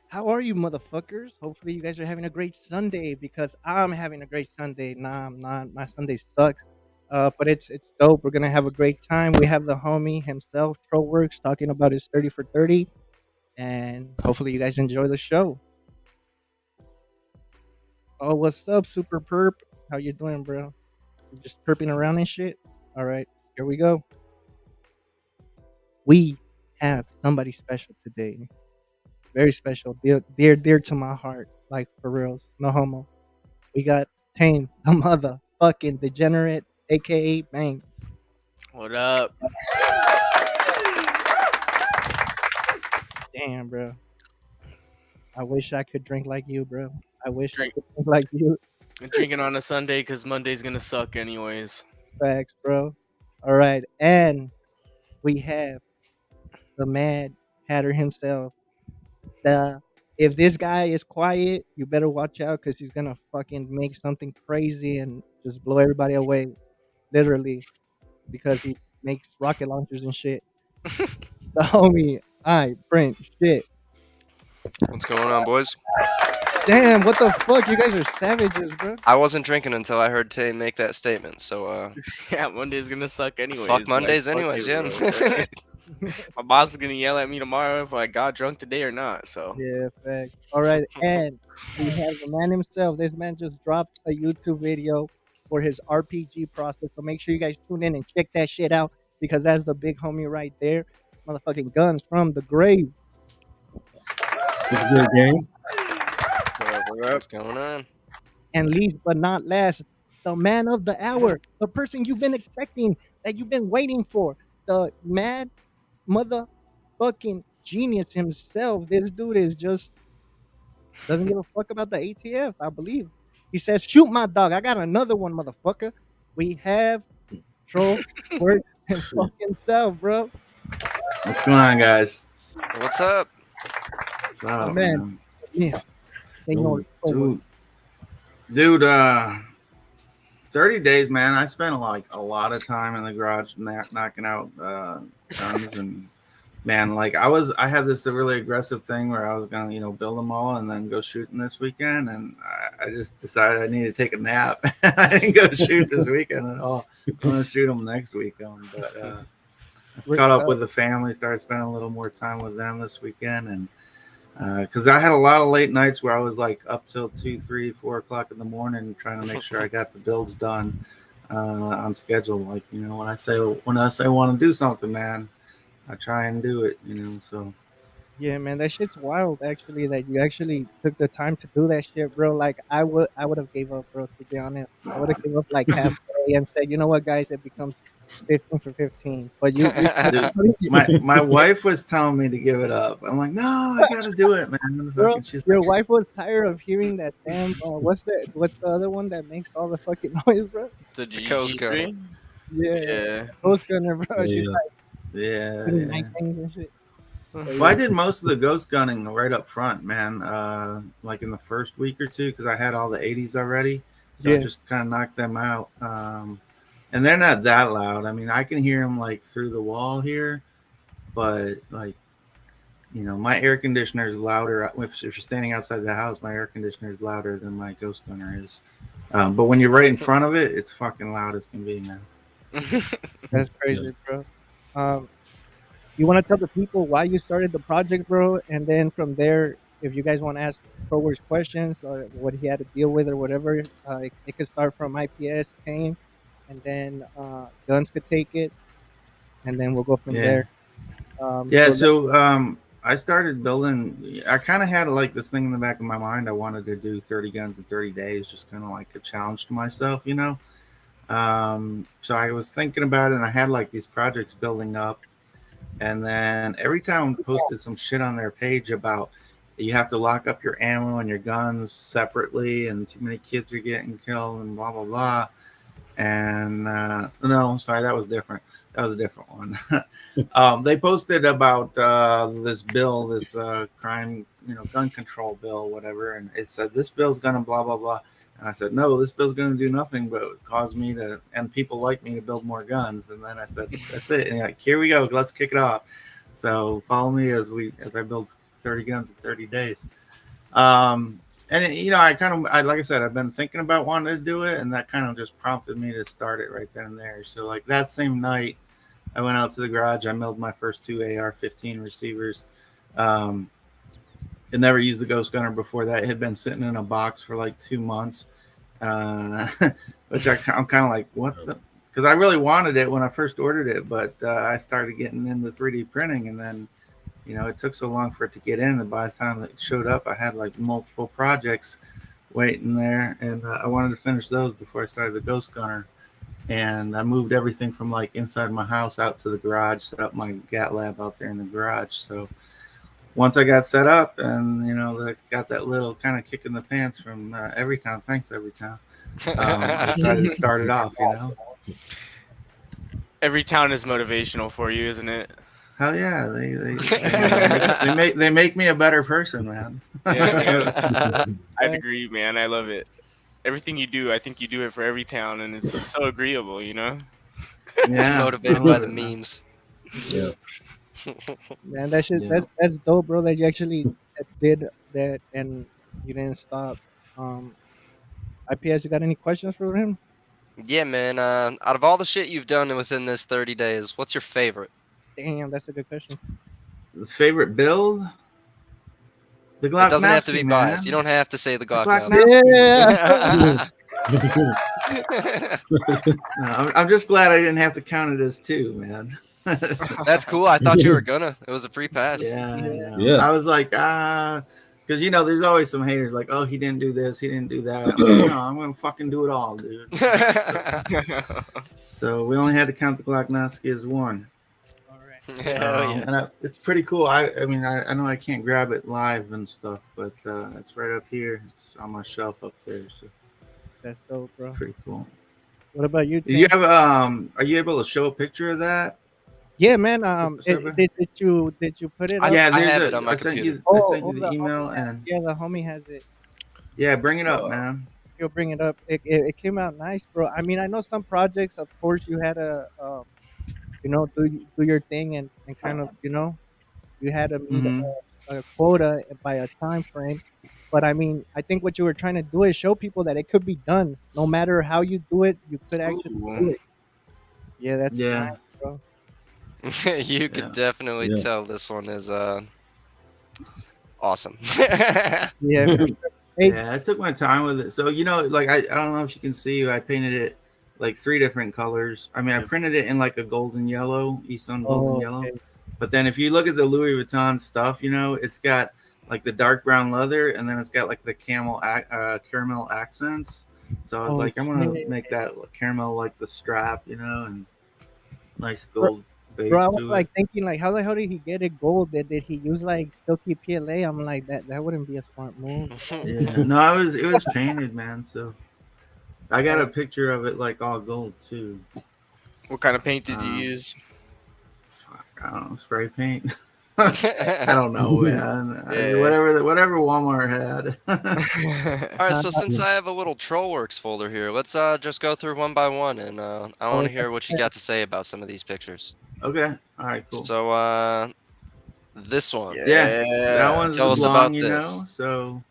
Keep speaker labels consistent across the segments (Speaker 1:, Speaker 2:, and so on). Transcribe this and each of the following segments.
Speaker 1: How are you, motherfuckers? Hopefully, you guys are having a great Sunday because I'm having a great Sunday. Nah, I'm not. My Sunday sucks. But it's dope. We're gonna have a great time. We have the homie himself, Trollwerks, talking about his 30 for 30, and hopefully, you guys enjoy the show. Oh, what's up, Super Perp? How you doing, bro? You just perping around and shit. All right, here we go. We have somebody special today. Very special, dear to my heart. Like for reals, no homo. We got Tame, the motherfucking degenerate, aka Bang.
Speaker 2: What up?
Speaker 1: Damn, bro. I wish I could drink like you, bro. I wish I
Speaker 2: Drink
Speaker 1: could drink like you.
Speaker 2: drinking on a Sunday because Monday's gonna suck anyways.
Speaker 1: Facts, bro. All right, and we have the Mad Hatter himself. The If this guy is quiet, you better watch out because he's gonna fucking make something crazy and just blow everybody away, literally, because he makes rocket launchers and shit. The homie, I print shit.
Speaker 3: What's going on, boys?
Speaker 1: Damn, what the fuck? You guys are savages, bro.
Speaker 3: I wasn't drinking until I heard Tay make that statement. So,
Speaker 2: Yeah, Monday's gonna suck anyways.
Speaker 3: fuck Mondays,
Speaker 2: fuck
Speaker 3: anyways.
Speaker 2: it, bro.
Speaker 3: Yeah.
Speaker 2: My boss is gonna yell at me tomorrow if I got drunk today or not. So
Speaker 1: Yeah, fact. All right, and we have the man himself. This man just dropped a YouTube video for his RPG process. So make sure you guys tune in and check that shit out because that's the big homie right there. Motherfucking guns from the grave.
Speaker 4: It's a good game.
Speaker 3: What's going on?
Speaker 1: And least but not last, the man of the hour, the person you've been expecting, that you've been waiting for, the mad motherfucking genius himself. This dude is just doesn't give a fuck about the ATF, I believe. He says, "Shoot my dog. I got another one, motherfucker." We have Troll Work himself, bro.
Speaker 4: What's going on, guys?
Speaker 3: What's up?
Speaker 4: What's up,
Speaker 1: Man. Yeah.
Speaker 4: Dude,
Speaker 1: Senor.
Speaker 4: dude, 30 days, man. I spent a lot of time in the garage knocking out guns and man, I had this really aggressive thing where I was gonna, build them all and then go shooting this weekend, and I just decided I needed to take a nap. I didn't go shoot this weekend at all. I'm gonna shoot them next weekend, but I caught up with the family, started spending a little more time with them this weekend, and because I had a lot of late nights where I was like up till 2, 3, 4 o'clock in the morning trying to make sure I got the builds done on schedule. Like, when I say I want to do something, man, I try and do it. So
Speaker 1: Yeah, man, that shit's wild. Actually, that you actually took the time to do that shit, bro. Like, I would have gave up, bro. To be honest, I would have gave up like halfway and said, you know what, guys, it becomes 15 for 15. But you
Speaker 4: dude, my wife was telling me to give it up. I'm like, no, I gotta do it, man.
Speaker 1: bro,
Speaker 4: She's
Speaker 1: your
Speaker 4: like,
Speaker 1: wife was tired of hearing that damn. What's the other one that makes all the fucking noise, bro?
Speaker 2: the
Speaker 3: Coast Guard.
Speaker 2: GG3.
Speaker 1: Yeah,
Speaker 2: Yeah.
Speaker 1: Ghost Gunner, bro. She's
Speaker 4: yeah,
Speaker 1: like
Speaker 4: yeah.
Speaker 1: doing night things and shit.
Speaker 4: Well, I did most of the ghost gunning right up front, man. Like in the first week or two, because I had all the 80s already, so I
Speaker 1: Yeah.
Speaker 4: just kind of knocked them out. And they're not that loud. I mean, I can hear them like through the wall here, but like, my air conditioner is louder. If you're standing outside the house, my air conditioner is louder than my ghost gunner is. But when you're right in front of it, it's fucking loud as can be, man.
Speaker 1: That's crazy, bro. You want to tell the people why you started the project, bro, and then from there, if you guys want to ask Prower's questions or what he had to deal with or whatever, it could start from IPS, Tame, and then Guns could take it, and then we'll go from
Speaker 4: Yeah.
Speaker 1: there.
Speaker 4: Yeah,
Speaker 1: So
Speaker 4: so I started building. I kind of had like this thing in the back of my mind. I wanted to do 30 guns in 30 days, just kind of like a challenge to myself, So I was thinking about it, and I had like these projects building up, and then every time I posted some shit on their page about you have to lock up your ammo and your guns separately, and too many kids are getting killed, and blah blah blah. And no, sorry, that was different. That was a different one. They posted about this bill, this crime, gun control bill, whatever, and it said this bill's gonna blah blah blah. And I said, no, this bill's gonna do nothing but cause me to and people like me to build more guns. And then I said, that's it. And here we go. Let's kick it off. So follow me as I build 30 guns in 30 days. And I like I said, I've been thinking about wanting to do it, and that kind of just prompted me to start it right then and there. So like that same night, I went out to the garage. I milled my first two AR-15 receivers. I never used the Ghost Gunner before that. It had been sitting in a box for like 2 months, which I'm kind of like, what the? Because I really wanted it when I first ordered it, but I started getting into 3D printing, and then it took so long for it to get in, and by the time it showed up, I had like multiple projects waiting there, and I wanted to finish those before I started the Ghost Gunner. And I moved everything from like inside my house out to the garage, set up my GAT lab out there in the garage. So once I got set up, and I got that little kind of kick in the pants from Everytown. Thanks, Everytown. I decided to start it off.
Speaker 2: Everytown is motivational for you, isn't it?
Speaker 4: Hell yeah, they make me a better person, man.
Speaker 2: Yeah, I'd agree, man. I love it. Everything you do, I think you do it for Everytown, and it's so agreeable,
Speaker 4: Yeah,
Speaker 3: Motivated by the memes.
Speaker 5: Yeah.
Speaker 1: Man, that shit, that's dope, bro. That you actually did that and you didn't stop. IPS, you got any questions for him?
Speaker 3: Yeah, man. Out of all the shit you've done within this 30 days, what's your favorite?
Speaker 1: Damn, that's a good question.
Speaker 4: The favorite build? The Glock.
Speaker 3: It doesn't have to be biased. You don't have to say the Glock.
Speaker 1: Yeah.
Speaker 4: I'm just glad I didn't have to count it as two, man.
Speaker 3: That's cool. I thought you were gonna. It was a free pass.
Speaker 4: Yeah. I was like, because there's always some haters like, oh, he didn't do this, he didn't do that. I'm like, no, I'm gonna fucking do it all, dude. So we only had to count the Glocknowski as one.
Speaker 3: Hell yeah.
Speaker 4: And it's pretty cool. I mean, I know I can't grab it live and stuff, but it's right up here. It's on my shelf up there. So
Speaker 1: That's dope, bro.
Speaker 4: it's pretty cool.
Speaker 1: What about you?
Speaker 4: Do you have are you able to show a picture of that?
Speaker 1: Yeah, man. Did you put it up?
Speaker 4: Yeah,
Speaker 3: I have it on my
Speaker 4: I sent you
Speaker 3: computer.
Speaker 4: the email, and
Speaker 1: the homie has it.
Speaker 4: yeah, bring it up, man.
Speaker 1: You'll bring it up. It came out nice, bro. I mean, I know some projects, of course, you had to do your thing and kind of you had to meet a quota by a time frame. But I mean, I think what you were trying to do is show people that it could be done. No matter how you do it, you could actually do it. Yeah, that's nice, bro.
Speaker 3: You could definitely tell this one is awesome.
Speaker 1: Yeah.
Speaker 4: Yeah, I took my time with it. So like I don't know if you can see, I painted it like 3 different colors. I mean, I printed it in like a golden yellow, Eastern golden yellow. But then if you look at the Louis Vuitton stuff, it's got like the dark brown leather, and then it's got like the caramel accents. So I was like, I'm gonna make that caramel like the strap, and nice gold base.
Speaker 1: Bro, I was
Speaker 4: to
Speaker 1: like
Speaker 4: it.
Speaker 1: thinking, like, how the hell did he get it gold? Did he use like silky PLA? I'm like, that wouldn't be a smart move.
Speaker 4: Yeah, no, it was painted, man. So I got a picture of it like all gold too.
Speaker 2: What kind of paint did you use?
Speaker 4: I don't know, spray paint. I don't know, man. Whatever Walmart had.
Speaker 3: All right, so since I have a little Trollwerks folder here, let's just go through one by one, and I want to hear what you got to say about some of these pictures.
Speaker 4: Okay. All right. Cool.
Speaker 3: So this one.
Speaker 4: Yeah, that one's
Speaker 3: Tell us
Speaker 4: Glong,
Speaker 3: about this.
Speaker 4: So,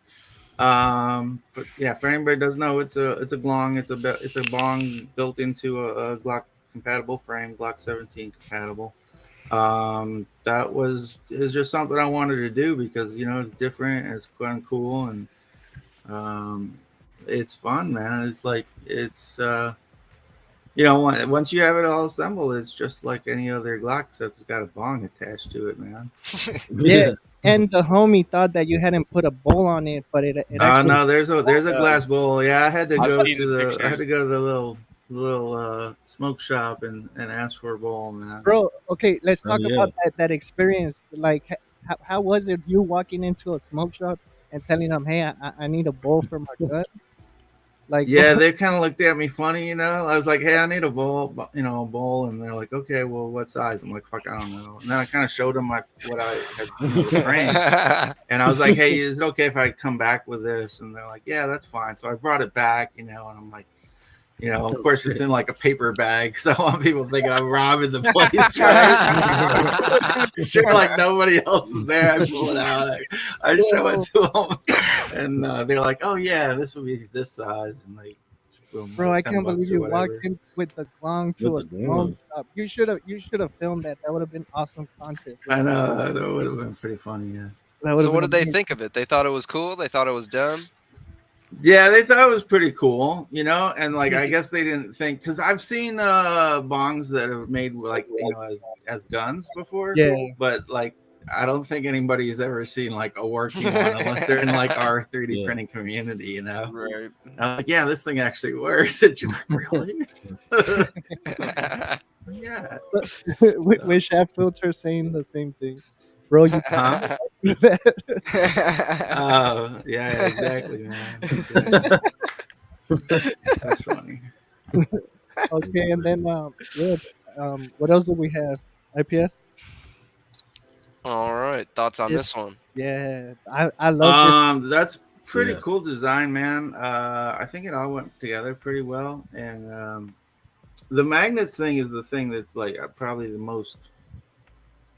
Speaker 4: but yeah, for anybody who doesn't know, it's a Glong. It's a bong built into a Glock compatible frame, Glock 17 compatible. That is just something I wanted to do because it's different, it's kind of cool, and it's fun, man. It's like once you have it all assembled, it's just like any other Glock, except it's got a bong attached to it, man.
Speaker 1: Yeah. And the homie thought that you hadn't put a bowl on it, but it actually.
Speaker 4: No, there's a glass bowl. Yeah, I had to go
Speaker 2: seen the
Speaker 4: to the little smoke shop and ask for a bowl, man.
Speaker 1: Bro, okay, let's talk about that experience. Like, how was it you walking into a smoke shop and telling them, hey, I need a bowl for my gun? Like,
Speaker 4: yeah, they kind of looked at me funny, I was like, hey, I need a bowl, and they're like, okay, well, what size? I'm like, fuck, I don't know. And then I kind of showed them what I had framed, and I was like, hey, is it okay if I come back with this? And they're like, yeah, that's fine. So I brought it back, and I'm like, You know, of course, it's in like a paper bag, so I want people thinking I'm robbing the place, right? Sure, like nobody else is there. I pull it out, I show it to them, and they're like, "Oh yeah, this will be this size," and like, boom,
Speaker 1: Bro,
Speaker 4: like
Speaker 1: I
Speaker 4: 10
Speaker 1: can't believe
Speaker 4: bucks or
Speaker 1: you
Speaker 4: whatever.
Speaker 1: walked in with the glong to a
Speaker 5: With the
Speaker 1: smoke
Speaker 5: glong.
Speaker 1: shop. You should have filmed that. That would have been awesome content. Bro.
Speaker 4: I know that would have been pretty funny. Yeah.
Speaker 1: That would
Speaker 3: So
Speaker 1: have
Speaker 3: what
Speaker 1: been
Speaker 3: did they
Speaker 1: amazing.
Speaker 3: think of it? They thought it was cool. They thought it was dumb.
Speaker 4: Yeah, they thought it was pretty cool, you know, and like I guess they didn't think because I've seen bongs that are made like as guns before,
Speaker 1: Yeah.
Speaker 4: but like I don't think anybody's ever seen like a working one unless they're in like our 3D
Speaker 5: Yeah.
Speaker 4: printing community, you know.
Speaker 2: Right.
Speaker 4: I'm like, yeah, this thing actually works. And you're like, really? Yeah.
Speaker 1: With Chef Filter saying the same thing. Bro, you
Speaker 4: Huh?
Speaker 1: that.
Speaker 4: Yeah, exactly, man. That's funny.
Speaker 1: Okay, and then yeah, what else do we have? IPS?
Speaker 3: All right, thoughts on
Speaker 1: Yeah.
Speaker 3: this one?
Speaker 1: Yeah, I love
Speaker 4: That's pretty
Speaker 5: Yeah.
Speaker 4: cool design, man. I think it all went together pretty well, and the magnet thing is the thing that's like probably the most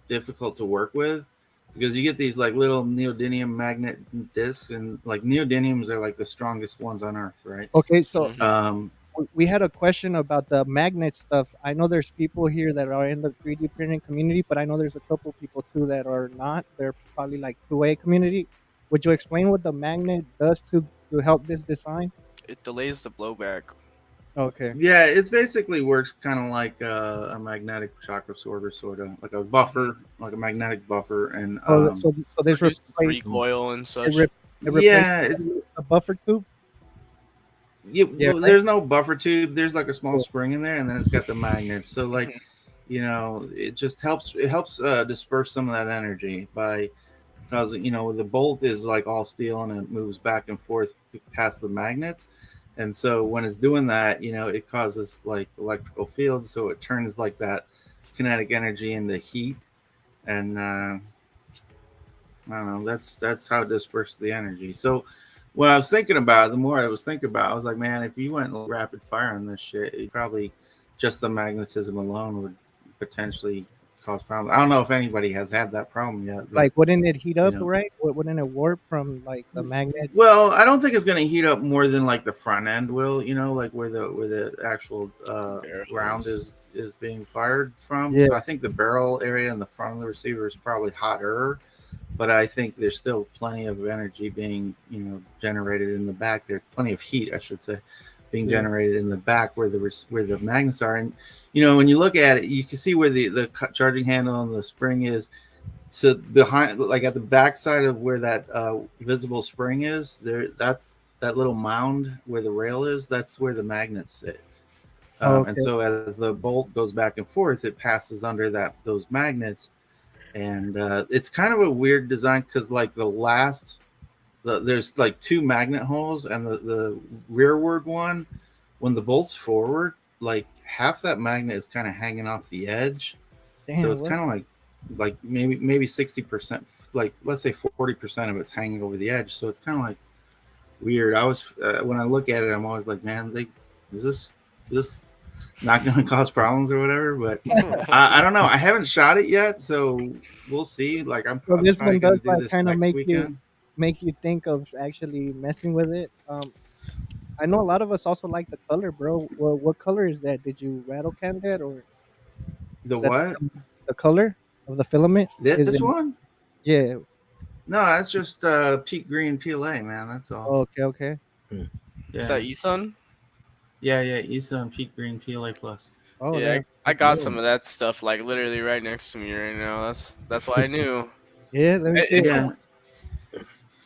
Speaker 4: difficult to work with because you get these like little neodymium magnet discs, and like neodymiums are like the strongest ones on Earth, right?
Speaker 1: Okay, so
Speaker 3: Mhm.
Speaker 1: we had a question about the magnet stuff. I know there's people here that are in the 3D printing community, but I know there's a couple people too that are not. They're probably like 2A community. Would you explain what the magnet does to help this design?
Speaker 2: It delays the blowback.
Speaker 1: Okay.
Speaker 4: Yeah, it basically works kind of like a magnetic shock absorber, sort of like a buffer, like a magnetic buffer, and
Speaker 1: So there's
Speaker 2: Reduces
Speaker 1: replace,
Speaker 2: recoil and such.
Speaker 1: it replaces
Speaker 4: yeah, it's
Speaker 1: a buffer tube.
Speaker 4: Yeah,
Speaker 1: Yeah,
Speaker 4: well,
Speaker 1: right?
Speaker 4: there's no buffer tube. There's like a small
Speaker 1: Cool.
Speaker 4: spring in there, and then it's got the magnets. So like, you know, it just helps. It helps disperse some of that energy by because you know the bolt is like all steel and it moves back and forth past the magnets, and so when it's doing that, you know, it causes like electrical fields. So it turns like that kinetic energy into heat, and I don't know. That's how it disperses the energy. So when I was thinking about it, the more I was thinking about it, I was like, man, if you went rapid fire on this shit, it probably just the magnetism alone would potentially cause problems. I don't know if anybody has had that problem yet. But,
Speaker 1: Like, wouldn't it heat up,
Speaker 4: know.
Speaker 1: right? Wouldn't it warp from like the magnet?
Speaker 4: well, I don't think it's going to heat up more than like the front end will. You know, like where the actual round is being fired from.
Speaker 1: Yeah.
Speaker 4: So I think the barrel area in the front of the receiver is probably hotter. But I think there's still plenty of energy being, you know, generated in the back. There's plenty of heat, I should say, being generated in the back where the magnets are. And you know, when you look at it, you can see where the charging handle on the spring is. So behind, like at the back side of where that visible spring is, there. That's that little mound where the rail is. That's where the magnets sit. And so as the bolt goes back and forth, it passes under those magnets. And it's kind of a weird design because like there's like two magnet holes, and the rearward one, when the bolt's forward, like half that magnet is kind of hanging off the edge.
Speaker 1: Damn,
Speaker 4: So it's kind of like maybe 60%, like let's say 40% of it's hanging over the edge. So it's kind of like weird. I was when I look at it, I'm always like, man, is this not going to cause problems or whatever? But I don't know. I haven't shot it yet, so we'll see. Like I'm
Speaker 1: So this
Speaker 4: probably
Speaker 1: one
Speaker 4: going
Speaker 1: does
Speaker 4: to do
Speaker 1: like
Speaker 4: this
Speaker 1: kind of
Speaker 4: next weekend.
Speaker 1: make you think of actually messing with it. I know a lot of us also like the color, bro. Well, what color is that? Did you rattle can that, or
Speaker 4: The
Speaker 1: is that
Speaker 4: what?
Speaker 1: the color of the filament? Is
Speaker 4: This
Speaker 1: it,
Speaker 4: one?
Speaker 1: yeah.
Speaker 4: No, that's just peat green PLA, man. That's all.
Speaker 1: Okay.
Speaker 2: Is
Speaker 4: Yeah,
Speaker 2: that Esun?
Speaker 4: yeah. Issa and peat green PLA plus.
Speaker 1: Oh,
Speaker 2: Yeah,
Speaker 1: that,
Speaker 2: I got some of that stuff like literally right next to me right now. That's why I knew.
Speaker 1: yeah. Let me see.
Speaker 2: It's
Speaker 4: Yeah,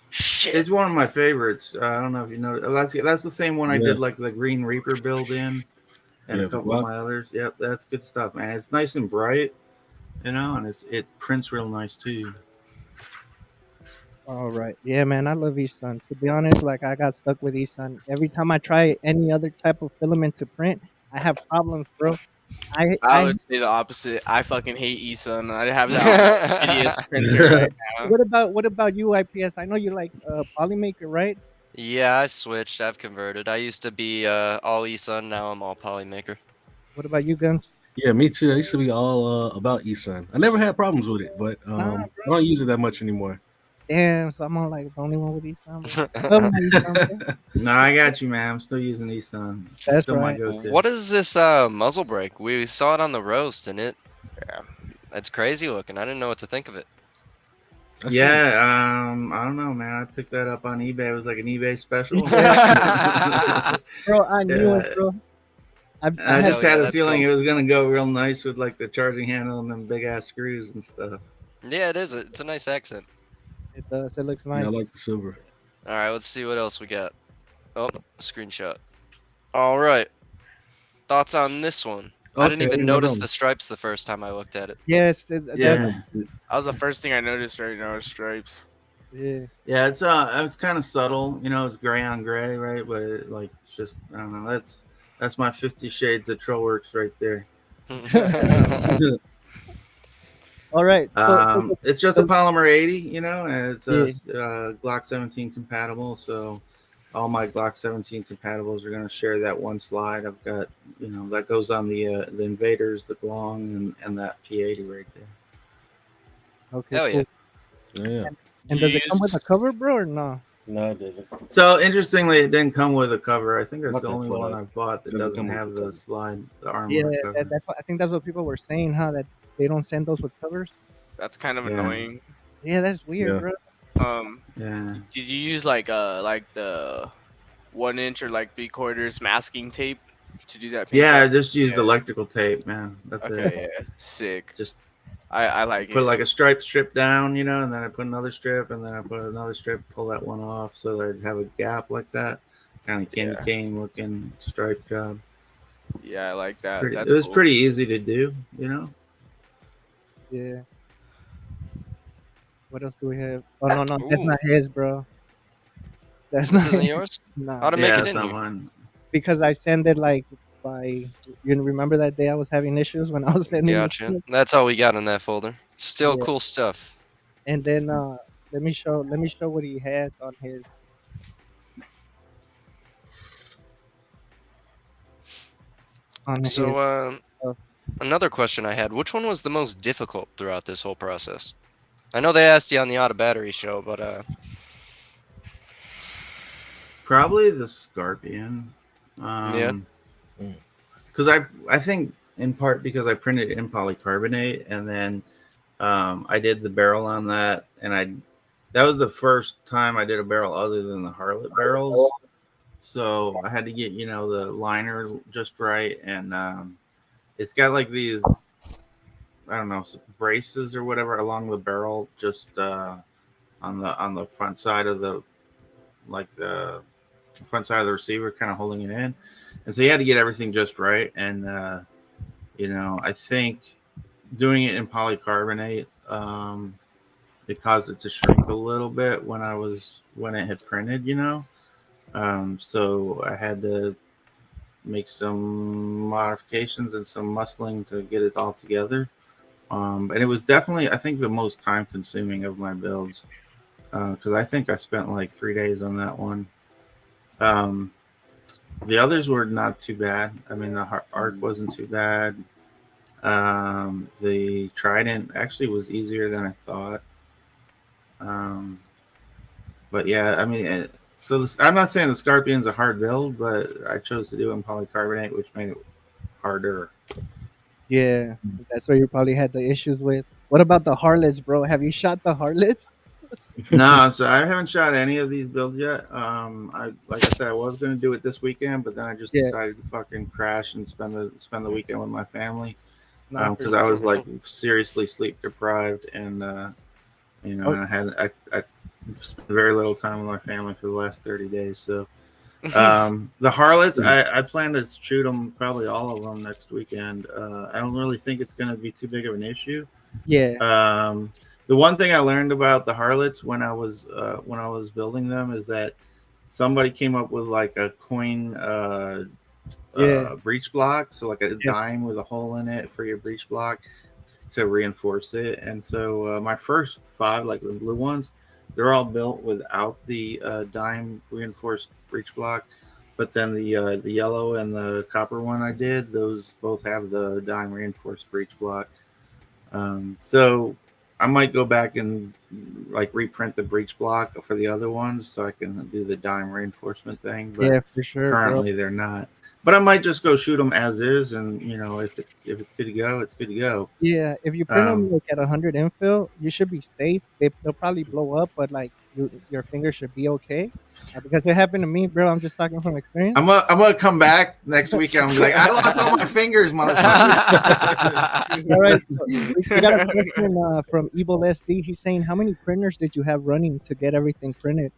Speaker 2: shit.
Speaker 4: it's one of my favorites. I don't know if you know. That's the same one I
Speaker 5: Yeah.
Speaker 4: did like the Green Reaper build in, and
Speaker 5: Yeah,
Speaker 4: a couple
Speaker 5: what?
Speaker 4: of my others. Yep, that's good stuff, man. It's nice and bright, you know, and it prints real nice too.
Speaker 1: All right. Yeah, man, I love Esun. To be honest, like I got stuck with Esun. Every time I try any other type of filament to print, I have problems, bro.
Speaker 2: I
Speaker 1: I
Speaker 2: would say the opposite. I fucking hate Esun. I have that hideous printer right now.
Speaker 1: what about you, IPS? I know you like Polymaker, right?
Speaker 3: Yeah, I switched. I've converted. I used to be all eSun. Now I'm all Polymaker.
Speaker 1: What about you, Guns?
Speaker 5: Yeah, me too. I used to be all about eSun. I never had problems with it, but
Speaker 1: Nah,
Speaker 5: I don't use it that much anymore.
Speaker 1: damn. So I'm on like the only one with Eson, bro. Love my Eson, bro.
Speaker 4: No, I got you, man. I'm still using Easton.
Speaker 1: That's
Speaker 4: Still my
Speaker 1: right.
Speaker 4: go-to.
Speaker 3: What is this muzzle brake? We saw it on the roast, and it's crazy looking. I didn't know what to think of it.
Speaker 5: That's
Speaker 4: Yeah, I don't know, man. I picked that up on eBay. It was like an eBay special.
Speaker 1: Bro, I knew
Speaker 4: Yeah.
Speaker 1: it, bro. I
Speaker 4: I
Speaker 1: had
Speaker 4: just had a
Speaker 3: that's
Speaker 4: feeling
Speaker 3: cool.
Speaker 4: it was gonna go real nice with like the charging handle and them big ass screws and stuff.
Speaker 3: Yeah, it is. It's a nice accent.
Speaker 1: it does. It looks
Speaker 5: Yeah, I
Speaker 1: nice.
Speaker 5: like the silver.
Speaker 3: All right, let's see what else we got. Oh, a screenshot. All right. Thoughts on this one? I didn't even notice the stripes the first time I looked at it.
Speaker 1: Yes, that's
Speaker 4: Yeah,
Speaker 2: That was the first thing I noticed right now. Is stripes.
Speaker 1: yeah.
Speaker 4: yeah. It's kind of subtle, you know. It's gray on gray, right? But it's just I don't know. That's my 50 Shades of Trollwerks right there.
Speaker 1: All right. So
Speaker 4: It's just a polymer 80, you know, and it's
Speaker 1: Yeah.
Speaker 4: Glock 17 compatible. So all my Glock 17 compatibles are going to share that one slide. I've got, you know, that goes on the Invaders, the Glong, and that P80 right there.
Speaker 1: okay,
Speaker 3: Hell yeah.
Speaker 1: cool.
Speaker 5: Yeah.
Speaker 1: And does it come with a cover, bro, or no?
Speaker 5: No, it doesn't.
Speaker 4: So interestingly, it didn't come with a cover. I think that's
Speaker 5: Not
Speaker 4: the
Speaker 5: that
Speaker 4: only
Speaker 5: slide.
Speaker 4: one I've bought that
Speaker 5: Doesn't
Speaker 4: doesn't
Speaker 5: come with
Speaker 4: have
Speaker 5: the
Speaker 4: the
Speaker 5: cover.
Speaker 4: slide, the armor
Speaker 1: Yeah,
Speaker 4: cover.
Speaker 1: that's what I think. That's what people were saying, huh? That they don't send those with covers.
Speaker 2: That's kind of
Speaker 4: Yeah.
Speaker 2: annoying.
Speaker 1: Yeah, that's weird,
Speaker 5: Yeah.
Speaker 1: bro.
Speaker 4: Yeah.
Speaker 2: Did you use like the 1 inch or like 3/4 masking tape to do that?
Speaker 4: Yeah, I
Speaker 2: paint job?
Speaker 4: just used
Speaker 2: Yeah.
Speaker 4: electrical tape, man. That's it.
Speaker 2: Okay, yeah, sick.
Speaker 4: Just
Speaker 2: I like
Speaker 4: put
Speaker 2: it.
Speaker 4: like a stripe strip down, you know, and then I put another strip, and then I put another strip, pull that one off, so that I'd have a gap like that, kind of candy
Speaker 2: Yeah.
Speaker 4: cane looking stripe job.
Speaker 2: Yeah, I like that.
Speaker 4: It
Speaker 2: That's
Speaker 4: was
Speaker 2: cool.
Speaker 4: pretty easy to do, you know.
Speaker 1: Yeah. What else do we have? Oh no, that's
Speaker 3: Ooh.
Speaker 1: not his, bro. That's
Speaker 3: This
Speaker 1: not
Speaker 3: isn't
Speaker 1: his.
Speaker 3: yours?
Speaker 1: Nah,
Speaker 3: How to make
Speaker 4: Yeah,
Speaker 3: it
Speaker 4: it's
Speaker 3: in
Speaker 4: not
Speaker 3: here?
Speaker 4: mine.
Speaker 1: because I send it like by. You remember that day I was having issues when I was sending. the
Speaker 3: Gotcha.
Speaker 1: shit?
Speaker 3: That's all we got in that folder. Still
Speaker 1: Yeah.
Speaker 3: cool stuff.
Speaker 1: And then let me show what he has on his. On his.
Speaker 3: So,
Speaker 1: stuff.
Speaker 3: another question I had: which one was the most difficult throughout this whole process? I know they asked you on the Auto Battery show, but
Speaker 4: Probably the Scorpion.
Speaker 3: Yeah.
Speaker 4: Because I think in part because I printed it in polycarbonate, and then I did the barrel on that, and that was the first time I did a barrel other than the Harlot barrels. So I had to get, you know, the liner just right, and it's got like these, I don't know, braces or whatever along the barrel, just on the front side of the front side of the receiver, kind of holding it in. And so you had to get everything just right. And you know, I think doing it in polycarbonate, it caused it to shrink a little bit when it had printed, you know. So I had to make some modifications and some muscling to get it all together. And it was definitely, I think, the most time consuming of my builds, because I think I spent like 3 days on that one. The others were not too bad. I mean, the arc wasn't too bad. The Trident actually was easier than I thought. But yeah, I mean, I'm not saying the Scorpion's a hard build, but I chose to do it in polycarbonate, which made it harder.
Speaker 1: Yeah, that's where you probably had the issues with. What about the harlots, bro? Have you shot the harlots?
Speaker 4: No, so I haven't shot any of these builds yet. Like I said, I was going to do it this weekend, but then I just
Speaker 1: Yeah.
Speaker 4: decided to fucking crash and spend the weekend with my family,
Speaker 1: Nah, for
Speaker 4: because I was like seriously sleep deprived, and you know, and I spent very little time with my family for the last 30 days. So the Harlots, I plan to shoot them, probably all of them, next weekend. I don't really think it's going to be too big of an issue.
Speaker 1: Yeah.
Speaker 4: The one thing I learned about the Harlots when I was building them is that somebody came up with like a coin breech block, so like a dime with a hole in it for your breech block to reinforce it. And so my first 5, like the blue ones, they're all built without the dime reinforced breech block, but then the yellow and the copper one I did, those both have the dime reinforced breech block. So I might go back and like reprint the breech block for the other ones so I can do the dime reinforcement thing. But
Speaker 1: Yeah, for sure, bro.
Speaker 4: currently they're not. But I might just go shoot them as is, and if it's good to go, it's good to go.
Speaker 1: Yeah, if you print them
Speaker 4: Um,
Speaker 1: like at 100 infill, you should be safe. They'll probably blow up, but like your finger should be okay. Because it happened to me, bro. I'm just talking from experience.
Speaker 4: I'm gonna come back next week and I'm like, I lost all my fingers, motherfucker.
Speaker 1: All right, so we got a question from Evil SD. He's saying, how many printers did you have running to get everything printed?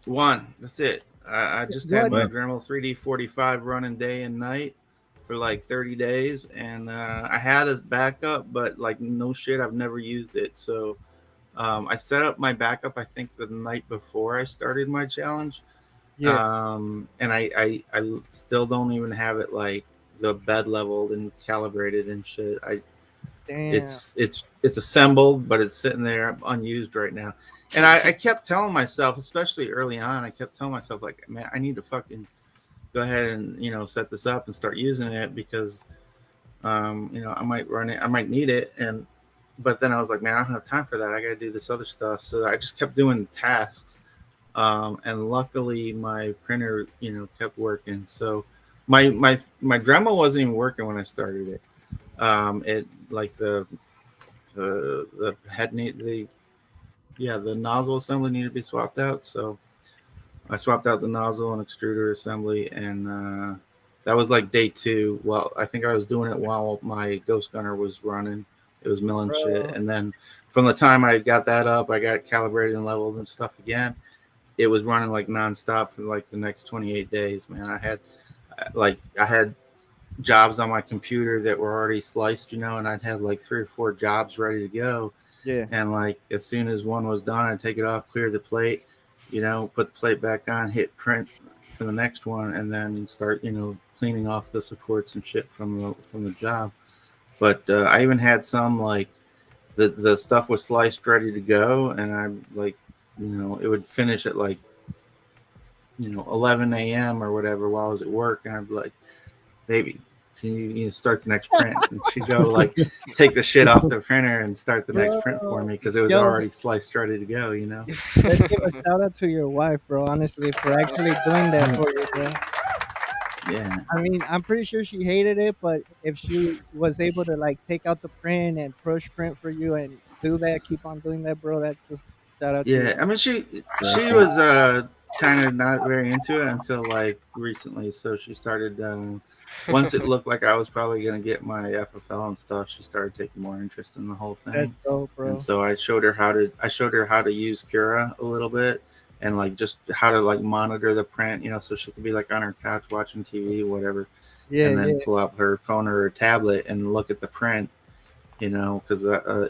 Speaker 4: One, that's it. I just had
Speaker 1: What?
Speaker 4: my Dremel 3D45 running day and night for like 30 days, and I had a backup, but like no shit, I've never used it. So I set up my backup, I think, the night before I started my challenge.
Speaker 1: Yeah,
Speaker 4: And I still don't even have it like the bed leveled and calibrated and shit.
Speaker 1: damn.
Speaker 4: It's assembled, but it's sitting there unused right now. And I kept telling myself, especially early on, I kept telling myself like, man, I need to fucking go ahead and set this up and start using it because I might run it, I might need it. But then I was like, man, I don't have time for that. I got to do this other stuff. So I just kept doing tasks. And luckily my printer, kept working. So my Dremel wasn't even working when I started it. It like the head the nozzle assembly needed to be swapped out. So I swapped out the nozzle and extruder assembly, and that was like day 2. Well, I think I was doing it while my Ghost Gunner was running. It was milling shit, and then from the time I got that up, I got calibrated and leveled and stuff again. It was running like nonstop for like the next 28 days, man. I had jobs on my computer that were already sliced, and I'd have like 3 or 4 jobs ready to go.
Speaker 1: Yeah.
Speaker 4: And like as soon as one was done, I'd take it off, clear the plate, put the plate back on, hit print for the next one, and then start, cleaning off the supports and shit from the job. But I even had some like the stuff was sliced ready to go, and I like, it would finish at like 11 a.m. or whatever while I was at work, and I'd be like, baby, can you start the next print? And she'd go like take the shit off the printer and start the next print for me because it was already sliced ready to go.
Speaker 1: Let's give a shout out to your wife, bro, honestly, for actually doing that for you, bro.
Speaker 4: Yeah.
Speaker 1: I mean, I'm pretty sure she hated it, but if she was able to like take out the print and push print for you and do that, keep on doing that, bro, that's just shout out to you.
Speaker 4: Yeah, I mean, she was kind of not very into it until like recently. So she started once it looked like I was probably gonna get my FFL and stuff. She started taking more interest in the whole thing.
Speaker 1: That's dope, bro.
Speaker 4: And so I showed her how to use Cura a little bit and like just how to like monitor the print, so she could be like on her couch watching TV, whatever.
Speaker 1: Yeah,
Speaker 4: and then
Speaker 1: yeah.
Speaker 4: pull up her phone or her tablet and look at the print. Because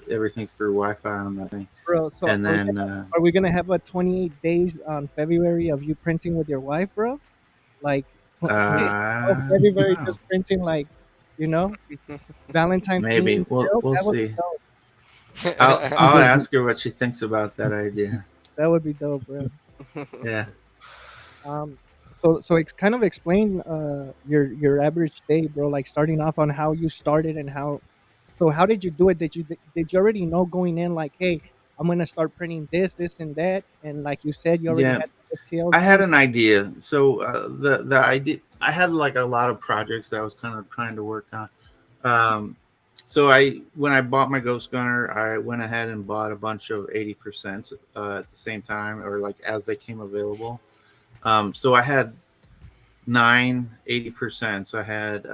Speaker 4: everything's through Wi-Fi on that thing.
Speaker 1: Bro, so
Speaker 4: And then
Speaker 1: are we gonna have a 28 days on February of you printing with your wife, bro? Like February
Speaker 4: no.
Speaker 1: just printing like, Valentine's
Speaker 4: Maybe
Speaker 1: Day.
Speaker 4: we'll
Speaker 1: That would be
Speaker 4: see.
Speaker 1: dope.
Speaker 4: I'll ask her what she thinks about that idea.
Speaker 1: That would be dope, bro.
Speaker 4: Yeah.
Speaker 1: So it's kind of explain your average day, bro. Like starting off on how you started and how. So how did you do it? Did you already know going in like, hey, I'm gonna start printing this, and that, and like you said, you already
Speaker 4: Yeah.
Speaker 1: had STLs.
Speaker 4: I had an idea. So the idea, I had like a lot of projects that I was kind of trying to work on. So when I bought my Ghost Gunner, I went ahead and bought a bunch of 80% at the same time, or like as they came available. So I had 9 80%. I had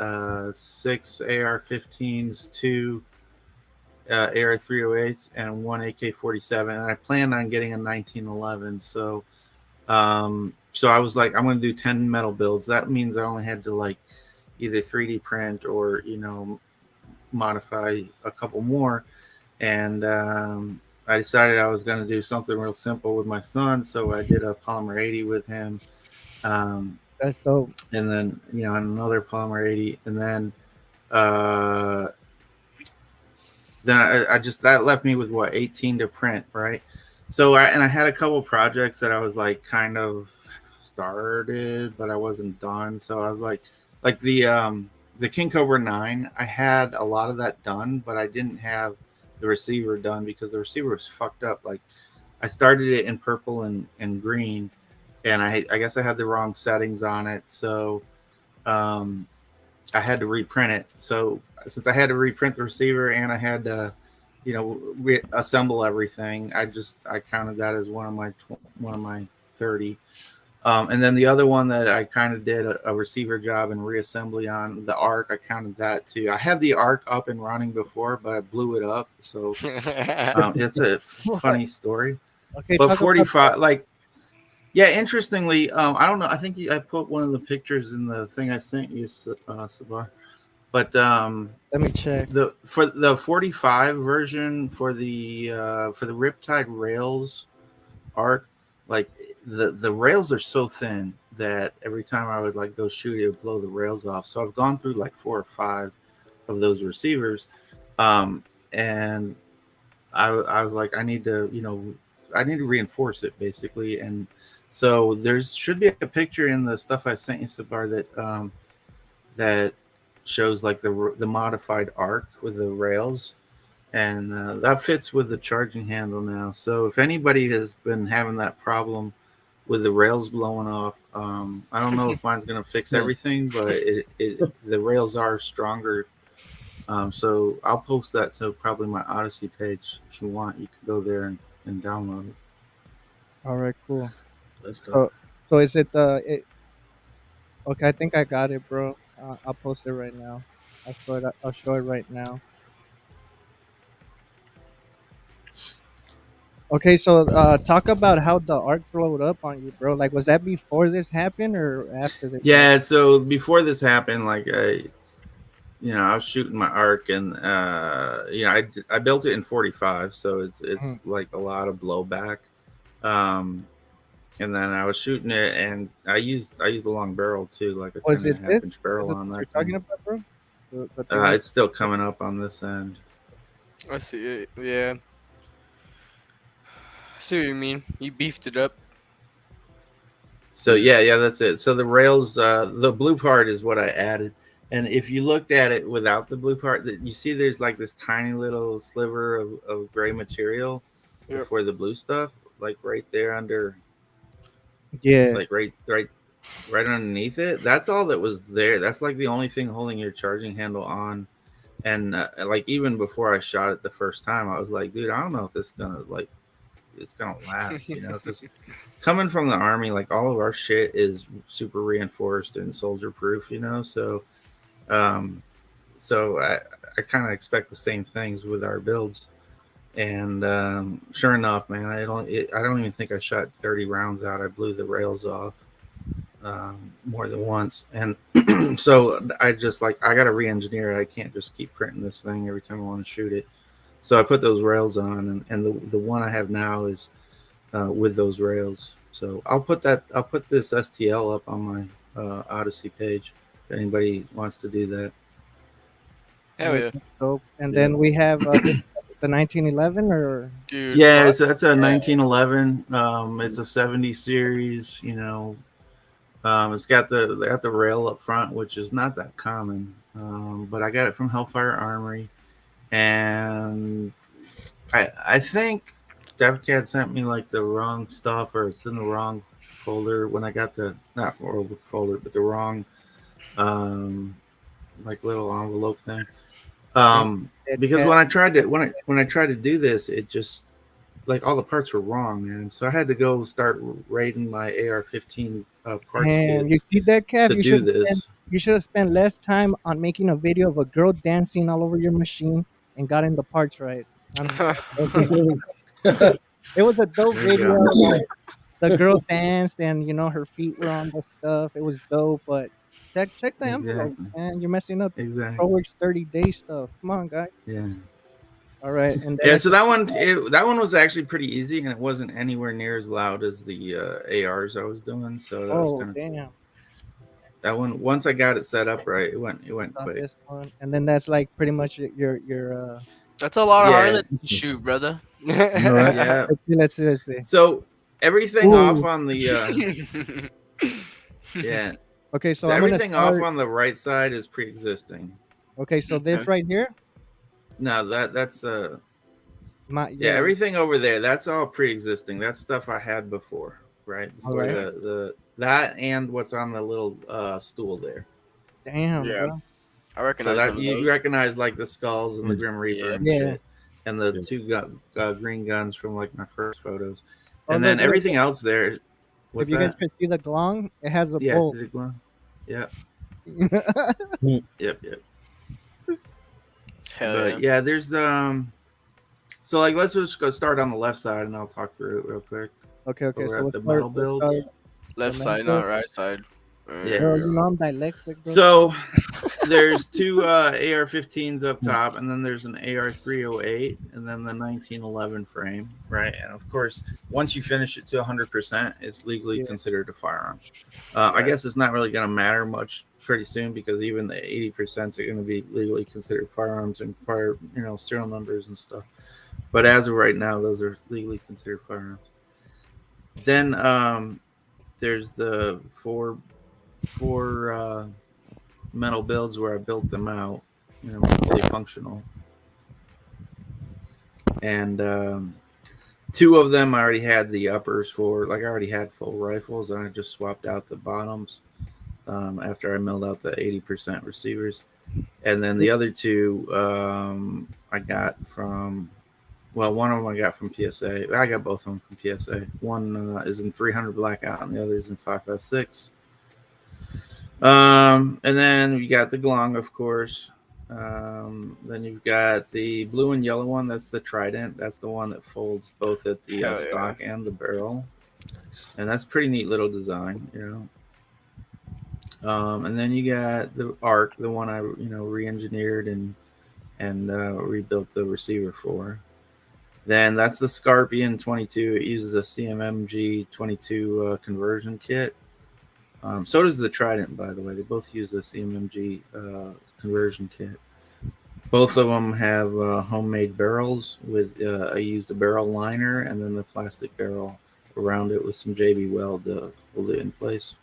Speaker 4: 6 AR-15s, 2 AR-308s, and 1 AK-47. And I planned on getting a 1911. So I was like, I'm going to do 10 metal builds. That means I only had to like either 3D print or modify a couple more. And I decided I was going to do something real simple with my son. So I did a polymer 80 with him.
Speaker 1: That's dope.
Speaker 4: And then another polymer 80, and then I just, that left me with 18 to print, right? So I had a couple projects that I was like kind of started, but I wasn't done. So I was like the King Cobra 9. I had a lot of that done, but I didn't have the receiver done because the receiver was fucked up. Like I started it in purple and green, and I guess I had the wrong settings on it. So um, I had to reprint it. So since I had to reprint the receiver and I had to, assemble everything, I counted that as one of my 30. And then the other one that I kind of did a receiver job and reassembly on the arc, I counted that too. I had the arc up and running before, but I blew it up. So it's a
Speaker 1: What?
Speaker 4: funny story.
Speaker 1: Okay,
Speaker 4: But
Speaker 1: talk about
Speaker 4: 45, like, yeah, interestingly, I don't know. I think I put one of the pictures in the thing I sent you, Sabar. But
Speaker 1: let me check.
Speaker 4: for the 45 version for the Riptide Rails arc, like the rails are so thin that every time I would like go shoot, it would blow the rails off. So I've gone through like 4 or 5 of those receivers, and I was like, I need to reinforce it basically. And so there's should be a picture in the stuff I sent you, Sabar, that shows like the modified arc with the rails, and that fits with the charging handle now. So if anybody has been having that problem with the rails blowing off, I don't know if mine's going to fix everything, but the rails are stronger. So I'll post that to probably my Odyssey page. If you want, you can go there and download it.
Speaker 1: All right, cool.
Speaker 5: That's
Speaker 1: So,
Speaker 5: dope.
Speaker 1: so is it okay, I think I got it, bro. I'll post it right now. I'll show it right now. Okay, so talk about how the arc blowed up on you, bro. Like, was that before this happened or after this happened?
Speaker 4: Yeah. So before this happened, like I was shooting my arc, and I built it in 45, so
Speaker 1: Mhm.
Speaker 4: it's like a lot of blowback. Um, and then I was shooting it, and I used a long barrel too, like a
Speaker 1: Was
Speaker 4: 10 and
Speaker 1: it
Speaker 4: a half
Speaker 1: this?
Speaker 4: inch
Speaker 1: Is
Speaker 4: barrel
Speaker 1: it
Speaker 4: on
Speaker 1: what you're
Speaker 4: that
Speaker 1: talking
Speaker 4: thing.
Speaker 1: about, bro? The 300?
Speaker 4: It's still coming up on this end.
Speaker 2: I see it. Yeah. I see what you mean. You beefed it up.
Speaker 4: So yeah, that's it. So the rails, the blue part is what I added. And if you looked at it without the blue part, that you see there's like this tiny little sliver of gray material
Speaker 2: Yep.
Speaker 4: before the blue stuff, like right there under,
Speaker 1: Yeah.
Speaker 4: like right underneath it. That's all that was there. That's like the only thing holding your charging handle on. And like even before I shot it the first time, I was like, dude, I don't know if this is gonna like it's gonna last, because coming from the army, like all of our shit is super reinforced and soldier proof, um, so I kind of expect the same things with our builds. And sure enough, man, I don't even think I shot 30 rounds out. I blew the rails off more than once, and so I just like I got to re-engineer it. I can't just keep printing this thing every time I want to shoot it. So I put those rails on, and the one I have now is with those rails. So I'll put this STL up on my Odyssey page if anybody wants to do that.
Speaker 1: All
Speaker 3: Hell
Speaker 1: right,
Speaker 3: yeah.
Speaker 1: that's dope. And
Speaker 4: Yeah.
Speaker 1: then we have the 1911 or
Speaker 2: Dude.
Speaker 4: Yeah,
Speaker 2: Oh,
Speaker 4: so that's a
Speaker 2: yeah.
Speaker 4: 1911. It's a 70 series. It's got the rail up front, which is not that common. But I got it from Hellfire Armory, and I think DevCat sent me like the wrong stuff, or it's in the wrong folder when I got the not folder, but the wrong um like little envelope thing.
Speaker 1: it,
Speaker 4: Because
Speaker 1: had,
Speaker 4: when I tried to do this, it just like all the parts were wrong, man. So I had to go start raiding my AR-15 parts
Speaker 1: and you
Speaker 4: kits
Speaker 1: see that, Kev?
Speaker 4: to do this.
Speaker 1: You should have spent less time on making a video of a girl dancing all over your machine and gotten the parts right. I'm joking. It was a dope
Speaker 4: There you
Speaker 1: video.
Speaker 4: go.
Speaker 1: Like the girl danced and her feet were on the stuff. It was dope, but check the envelope,
Speaker 4: Exactly.
Speaker 1: man. You're messing up
Speaker 4: Exactly.
Speaker 1: Trollwerks 30-day stuff. Come on, guys.
Speaker 4: Yeah.
Speaker 1: All right, and then
Speaker 4: Yeah,
Speaker 1: it's
Speaker 4: so that one was actually pretty easy, and it wasn't anywhere near as loud as the ARs I was doing, so that was
Speaker 1: oh
Speaker 4: kind of cool.
Speaker 1: damn,
Speaker 4: That one, once I got it set up right, it went
Speaker 1: on
Speaker 4: quick.
Speaker 1: this one, and then that's like pretty much your
Speaker 2: That's a lot of
Speaker 4: Yeah.
Speaker 2: Harley to shoot, brother.
Speaker 5: All right.
Speaker 4: Yeah.
Speaker 1: Let's see.
Speaker 4: So everything
Speaker 1: Ooh.
Speaker 4: off on the yeah.
Speaker 1: Okay, so
Speaker 4: So
Speaker 1: I'm gonna
Speaker 4: everything off
Speaker 1: start.
Speaker 4: on the right side is pre-existing.
Speaker 1: Okay, so this
Speaker 2: Okay.
Speaker 1: right here,
Speaker 4: No, that's
Speaker 1: my
Speaker 4: yeah, everything over there, that's all pre-existing. That's stuff I had before, right? Before
Speaker 1: Alright.
Speaker 4: the that and what's on the little stool there.
Speaker 1: Damn,
Speaker 2: Yeah.
Speaker 1: bro.
Speaker 2: I
Speaker 4: So
Speaker 2: recognize
Speaker 4: that
Speaker 2: some of
Speaker 4: you
Speaker 2: those.
Speaker 4: recognize like the skulls and the Grim Reaper and
Speaker 1: Yeah.
Speaker 4: shit, and the
Speaker 5: Yeah.
Speaker 4: two green guns from like my first photos,
Speaker 1: Oh,
Speaker 4: and then
Speaker 1: look,
Speaker 4: everything else there. What's
Speaker 1: if you guys
Speaker 4: that?
Speaker 1: could see the glong, it has a
Speaker 4: Yeah,
Speaker 1: bolt.
Speaker 4: see the glove. Yep, yep.
Speaker 2: Hell
Speaker 4: But
Speaker 2: yeah.
Speaker 4: yeah, there's So like, let's just go start on the left side, and I'll talk through it real quick.
Speaker 1: Okay,
Speaker 4: We're
Speaker 1: so
Speaker 4: at
Speaker 1: let's
Speaker 4: the
Speaker 1: start.
Speaker 4: metal builds.
Speaker 2: Left
Speaker 1: the
Speaker 2: side,
Speaker 1: metal.
Speaker 2: not right side.
Speaker 4: Yeah.
Speaker 1: Bro, you know I'm dyslexic, bro.
Speaker 4: So there's two AR-15s up top, and then there's an AR-308, and then the 1911 frame, right? And of course, once you finish it to 100%, it's legally considered a firearm. I guess it's not really going to matter much pretty soon, because even the 80% are going to be legally considered firearms and require, serial numbers and stuff. But as of right now, those are legally considered firearms. Then there's the four metal builds where I built them out, fully functional. And two of them I already had the uppers for, like I already had full rifles, and I just swapped out the bottoms after I milled out the 80% receivers. And then the other two I got from, well, one of them I got from PSA. I got both of them from PSA. One is in 300 blackout, and the other is in 5.56. And then we got the glong, of course. Then you've got the blue and yellow one. That's the trident. That's the one that folds both at the stock and the barrel, and that's pretty neat little design, And then you got the arc, the one I re-engineered and rebuilt the receiver for. Then that's the Scorpion 22. It uses a CMMG 22 conversion kit. So does the Trident, by the way. They both use a CMMG conversion kit. Both of them have homemade barrels with I used a barrel liner and then the plastic barrel around it with some JB Weld to hold it in place.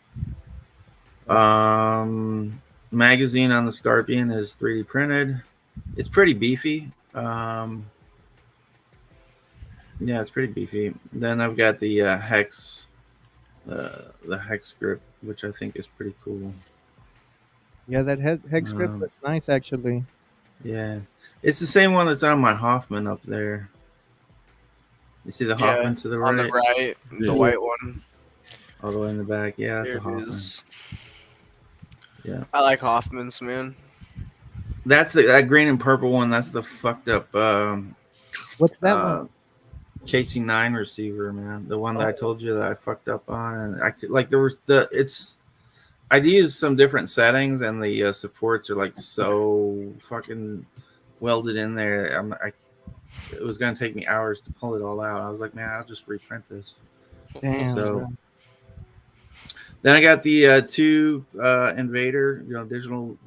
Speaker 4: Magazine on the Scorpion is 3D printed. It's pretty beefy. Yeah, it's pretty beefy. Then I've got the hex grip, which I think is pretty cool.
Speaker 1: Yeah, that hex grip looks nice, actually.
Speaker 4: Yeah, it's the same one that's on my Hoffman up there. You see the Hoffman to the right?
Speaker 2: On the right, the white one.
Speaker 4: All the way in the back. Yeah, that's
Speaker 2: There
Speaker 4: a Hoffman.
Speaker 2: is.
Speaker 4: Yeah,
Speaker 2: I like Hoffmans, man.
Speaker 4: That's that green and purple one. That's the fucked up.
Speaker 1: What's that one?
Speaker 4: KC9 receiver, man. The one that I told you that I fucked up on, and I could I'd use some different settings, and the supports are like so fucking welded in there. It was gonna take me hours to pull it all out. I was like, man, I'll just reprint this.
Speaker 1: Damn.
Speaker 4: So
Speaker 1: Man.
Speaker 4: then I got the two Invader, digital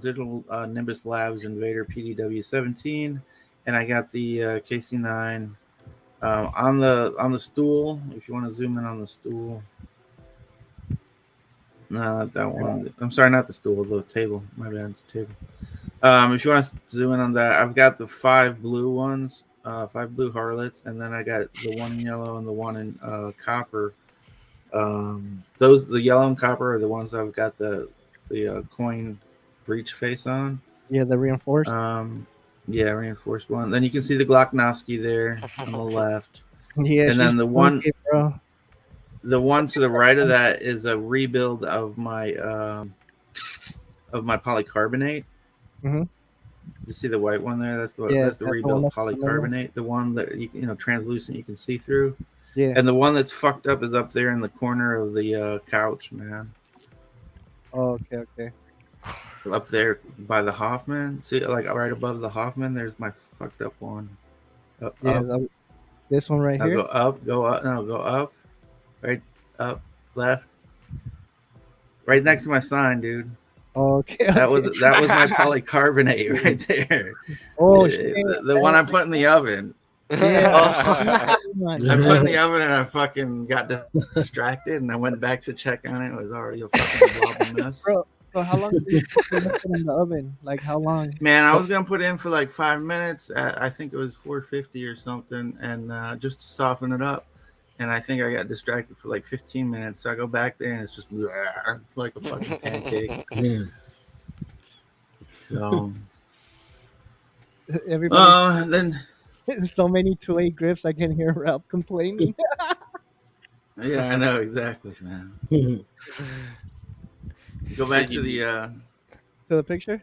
Speaker 4: Nimbus Labs Invader PDW-17, and I got the KC9 on the stool. If you want to zoom in on the stool. No, not that one. I'm sorry, not the stool, the table. My bad, the table. If you want to zoom in on that, I've got the 5 blue ones, 5 blue Harlots, and then I got the one in yellow and the one in copper. The yellow and copper are the ones I've got the coin breech face on.
Speaker 1: Yeah, the reinforced.
Speaker 4: Yeah, reinforced one. Then you can see the Glocknowski there on the left.
Speaker 1: Yeah,
Speaker 4: and then the one.
Speaker 1: Bro.
Speaker 4: The one to the right of that is a rebuild of my polycarbonate.
Speaker 1: Mm-hmm.
Speaker 4: You see the white one there? That's the rebuild polycarbonate. The one that translucent, you can see through.
Speaker 1: Yeah.
Speaker 4: And the one that's fucked up is up there in the corner of the couch, man.
Speaker 1: Oh, okay.
Speaker 4: Up there by the Hoffman. See, like right above the Hoffman, there's my fucked up one. Up.
Speaker 1: This one right here.
Speaker 4: Go up. Go up. Right, up, left. Right next to my sign, dude.
Speaker 1: Okay.
Speaker 4: That was my polycarbonate right there.
Speaker 1: Oh shit.
Speaker 4: The one I put in the oven.
Speaker 1: Yeah.
Speaker 2: Oh.
Speaker 4: I put in the oven and I fucking got distracted and I went back to check on it. It was already a fucking blob of mess.
Speaker 1: Bro, how long did you put it in the oven? Like how long?
Speaker 4: Man, I was gonna put it in for like 5 minutes. I think it was 450 or something, and just to soften it up. And I think I got distracted for like 15 minutes. So I go back there and it's just it's like a fucking pancake.
Speaker 5: Man.
Speaker 4: So
Speaker 1: Everybody,
Speaker 4: then
Speaker 1: so many 2A grips. I can hear Ralph complaining.
Speaker 4: yeah, I know exactly, man. Go back to the
Speaker 1: To the picture.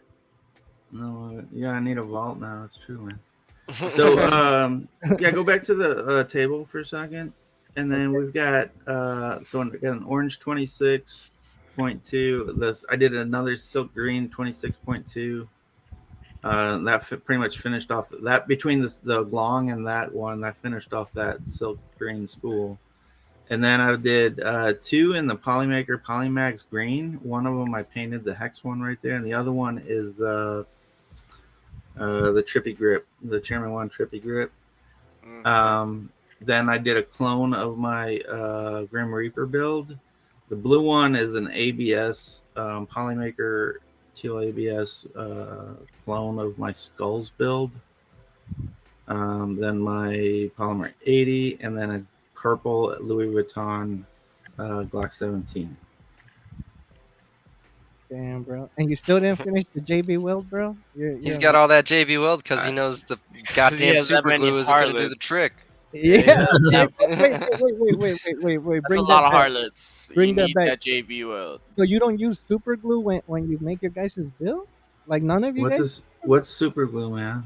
Speaker 4: no, yeah, I need a vault now. It's true, man. So yeah, go back to the table for a second, and then we've got so we got an orange 26.2. This I did another silk green 26.2. That pretty much finished off that between the glong and that one. That finished off that silk green spool, and then I did 2 in the Polymaker Polymax green. One of them I painted the hex one right there, and the other one is the Trippy grip, the Chairman One Trippy grip. Then I did a clone of my Grim Reaper build. The blue one is an ABS Polymaker Teal ABS clone of my Skulls build. Then my Polymer 80, and then a purple Louis Vuitton Glock 17.
Speaker 1: Damn, bro. And you still didn't finish the JB Weld, bro?
Speaker 3: He's got all that JB Weld because he knows the goddamn
Speaker 2: has that
Speaker 3: super
Speaker 2: many
Speaker 3: glue isn't gonna do
Speaker 2: harlots.
Speaker 3: the trick.
Speaker 1: Yeah.
Speaker 2: Yeah.
Speaker 1: Wait.
Speaker 2: That's
Speaker 1: Bring
Speaker 2: a
Speaker 1: that
Speaker 2: lot of
Speaker 1: back.
Speaker 2: harlots.
Speaker 1: Bring
Speaker 2: You
Speaker 1: that
Speaker 2: need
Speaker 1: back.
Speaker 2: that JB Weld.
Speaker 1: So you don't use super glue when you make your guys' build? Like none of you guys?
Speaker 4: What's super glue, man?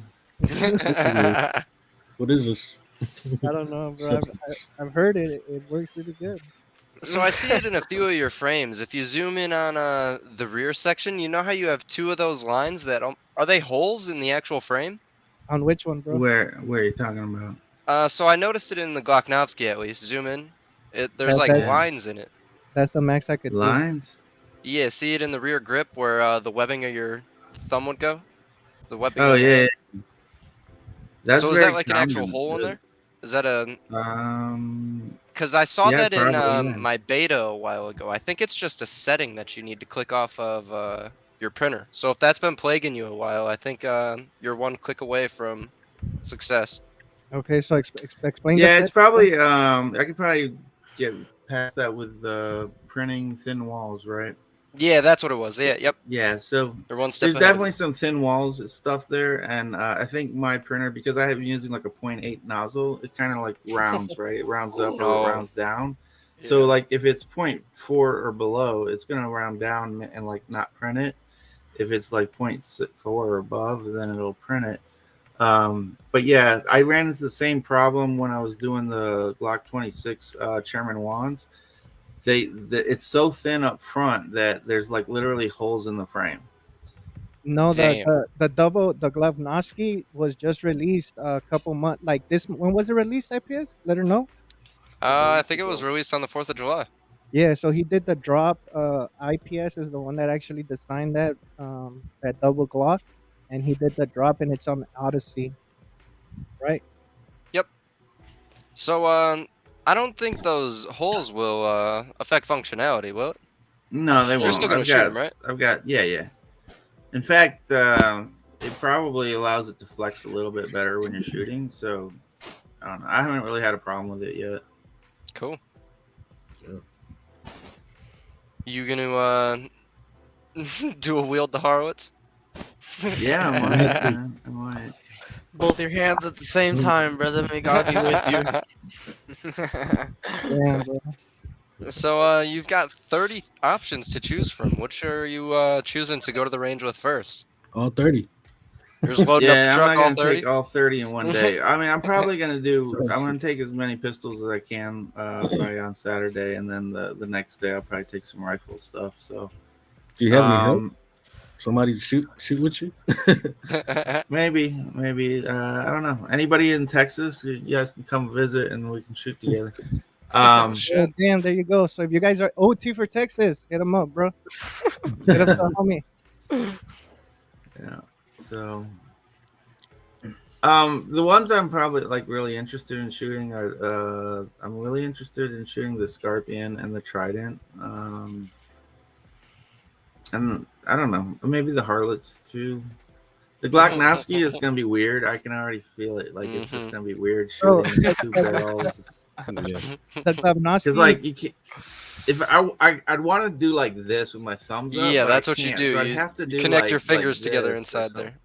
Speaker 5: What is this?
Speaker 1: I don't know, bro.
Speaker 5: Substance.
Speaker 1: I've heard it. It works really good.
Speaker 3: So I see it in a few of your frames. If you zoom in on the rear section, you know how you have 2 of those lines that are they holes in the actual frame?
Speaker 1: On which one, bro?
Speaker 4: Where are you talking about?
Speaker 3: So I noticed it in the Glocknovsky at least. Zoom in. There's like
Speaker 1: Okay.
Speaker 3: lines in it.
Speaker 1: That's the max I could do.
Speaker 4: Lines?
Speaker 3: Yeah, see it in the rear grip where the webbing of your thumb would go? The webbing
Speaker 4: Oh
Speaker 3: of your
Speaker 4: yeah,
Speaker 3: hand.
Speaker 4: yeah. That's
Speaker 3: So is
Speaker 4: very
Speaker 3: that like an actual
Speaker 4: common.
Speaker 3: hole in there? Is that a...
Speaker 4: Um,
Speaker 3: Because I saw
Speaker 4: Yeah,
Speaker 3: that in
Speaker 4: probably, yeah.
Speaker 3: my beta a while ago. I think it's just a setting that you need to click off of your printer. So if that's been plaguing you a while, I think you're one click away from success.
Speaker 1: Okay, so explain.
Speaker 4: yeah,
Speaker 1: the
Speaker 4: it's probably I could probably get past that with printing thin walls, right?
Speaker 3: Yeah, that's what it was. Yeah, yep.
Speaker 4: Yeah, so
Speaker 3: They're one step
Speaker 4: there's
Speaker 3: ahead of
Speaker 4: definitely
Speaker 3: you.
Speaker 4: some thin walls and stuff there, and I think my printer, because I have been using like a 0.8 nozzle, it kind of like rounds, right? It rounds up or
Speaker 3: Oh.
Speaker 4: it rounds down. So like if it's 0.4 or below, it's gonna round down and like not print it. If it's like 0.4 or above, then it'll print it. But yeah, I ran into the same problem when I was doing the Glock 26 Chairman wands. It's so thin up front that there's like literally holes in the frame.
Speaker 1: No,
Speaker 3: Damn.
Speaker 1: the Glavnovsky was just released a couple months. Like this, when was it released? IPS? Let her know.
Speaker 3: I think it was released on the 4th of July.
Speaker 1: Yeah, so he did the drop. IPS is the one that actually designed that that double Glock, and he did the drop, and it's on Odyssey, right?
Speaker 3: So I don't think those holes will affect functionality, will it?
Speaker 4: No, they
Speaker 3: You're
Speaker 4: won't.
Speaker 3: still gonna
Speaker 4: I've
Speaker 3: shoot
Speaker 4: got,
Speaker 3: 'em, right?
Speaker 4: I've got, yeah. In fact, it probably allows it to flex a little bit better when you're shooting. So I don't know. I haven't really had a problem with it yet.
Speaker 3: Cool.
Speaker 5: Yeah.
Speaker 3: You gonna do a wield the Harlot's?
Speaker 4: Yeah, I might. Man. I might.
Speaker 2: Both your hands at the same time, brother. May God be with you.
Speaker 1: Yeah, bro.
Speaker 3: So you've got 30 options to choose from. Which are you choosing to go to the range with first?
Speaker 5: All 30.
Speaker 3: You're just loading
Speaker 4: Yeah,
Speaker 3: up the
Speaker 4: I'm
Speaker 3: truck
Speaker 4: not
Speaker 3: all
Speaker 4: gonna
Speaker 3: 30?
Speaker 4: take all 30 in one day. I mean, I'm probably gonna I'm gonna take as many pistols as I can probably on Saturday, and then the next day I'll probably take some rifle stuff. So
Speaker 5: Do you have any help? Somebody to shoot with you?
Speaker 4: maybe I don't know. Anybody in Texas, you guys can come visit and we can shoot together.
Speaker 1: Yeah,
Speaker 3: Shit.
Speaker 1: damn, there you go. So if you guys are OT for Texas, hit him up, bro. Hit up the homie.
Speaker 4: Yeah. So, the ones I'm probably like really interested in shooting are I'm really interested in shooting the Scorpion and the Trident. And I don't know, maybe the Harlots too. The Glocknowski is gonna be weird. I can already feel it. Like it's just gonna be weird
Speaker 1: Bro,
Speaker 4: shooting two barrels.
Speaker 5: Yeah.
Speaker 1: the Glavnovsky,
Speaker 4: Because like you can't. If I'd want to do like this with my thumbs up,
Speaker 3: Yeah,
Speaker 4: but
Speaker 3: that's
Speaker 4: I
Speaker 3: what you
Speaker 4: can't.
Speaker 3: do.
Speaker 4: So I'd
Speaker 3: You
Speaker 4: have to do
Speaker 3: connect your
Speaker 4: like
Speaker 3: fingers together
Speaker 4: this or
Speaker 3: inside
Speaker 4: something.
Speaker 3: there.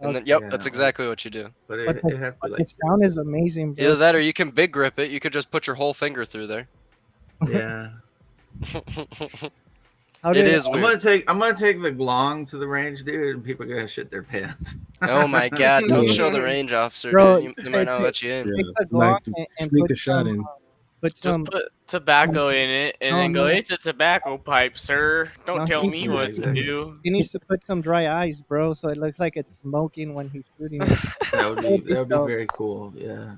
Speaker 3: And then,
Speaker 1: okay,
Speaker 3: yep,
Speaker 4: Yeah,
Speaker 3: that's
Speaker 4: like-
Speaker 3: exactly what you do.
Speaker 4: But
Speaker 1: but
Speaker 4: it have to be
Speaker 1: the
Speaker 4: like
Speaker 1: sound
Speaker 4: this.
Speaker 1: is amazing, bro.
Speaker 3: Either that or you can big grip it. You could just put your whole finger through there.
Speaker 4: Yeah.
Speaker 1: How
Speaker 3: It
Speaker 1: did
Speaker 3: is
Speaker 4: I'm
Speaker 3: weird.
Speaker 4: gonna take the Glong to the range, dude, and people are gonna shit their pants.
Speaker 3: Oh my god, don't
Speaker 5: Yeah.
Speaker 3: show the range officer,
Speaker 1: bro?
Speaker 3: dude. They might not let you in.
Speaker 1: Take
Speaker 5: Yeah.
Speaker 1: the Glock
Speaker 5: Like to
Speaker 1: and
Speaker 5: sneak
Speaker 1: put
Speaker 5: a shot
Speaker 1: some,
Speaker 5: in.
Speaker 1: put
Speaker 2: Just
Speaker 1: some.
Speaker 2: put tobacco in it and then go,
Speaker 1: No.
Speaker 2: it's a tobacco pipe, sir. Don't
Speaker 1: No,
Speaker 2: tell
Speaker 1: he-
Speaker 2: me
Speaker 4: Yeah,
Speaker 2: what
Speaker 4: exactly.
Speaker 2: to do.
Speaker 1: He needs to put some dry ice, bro, so it looks like it's smoking when he's shooting.
Speaker 4: That would be
Speaker 1: dope.
Speaker 4: very cool. Yeah.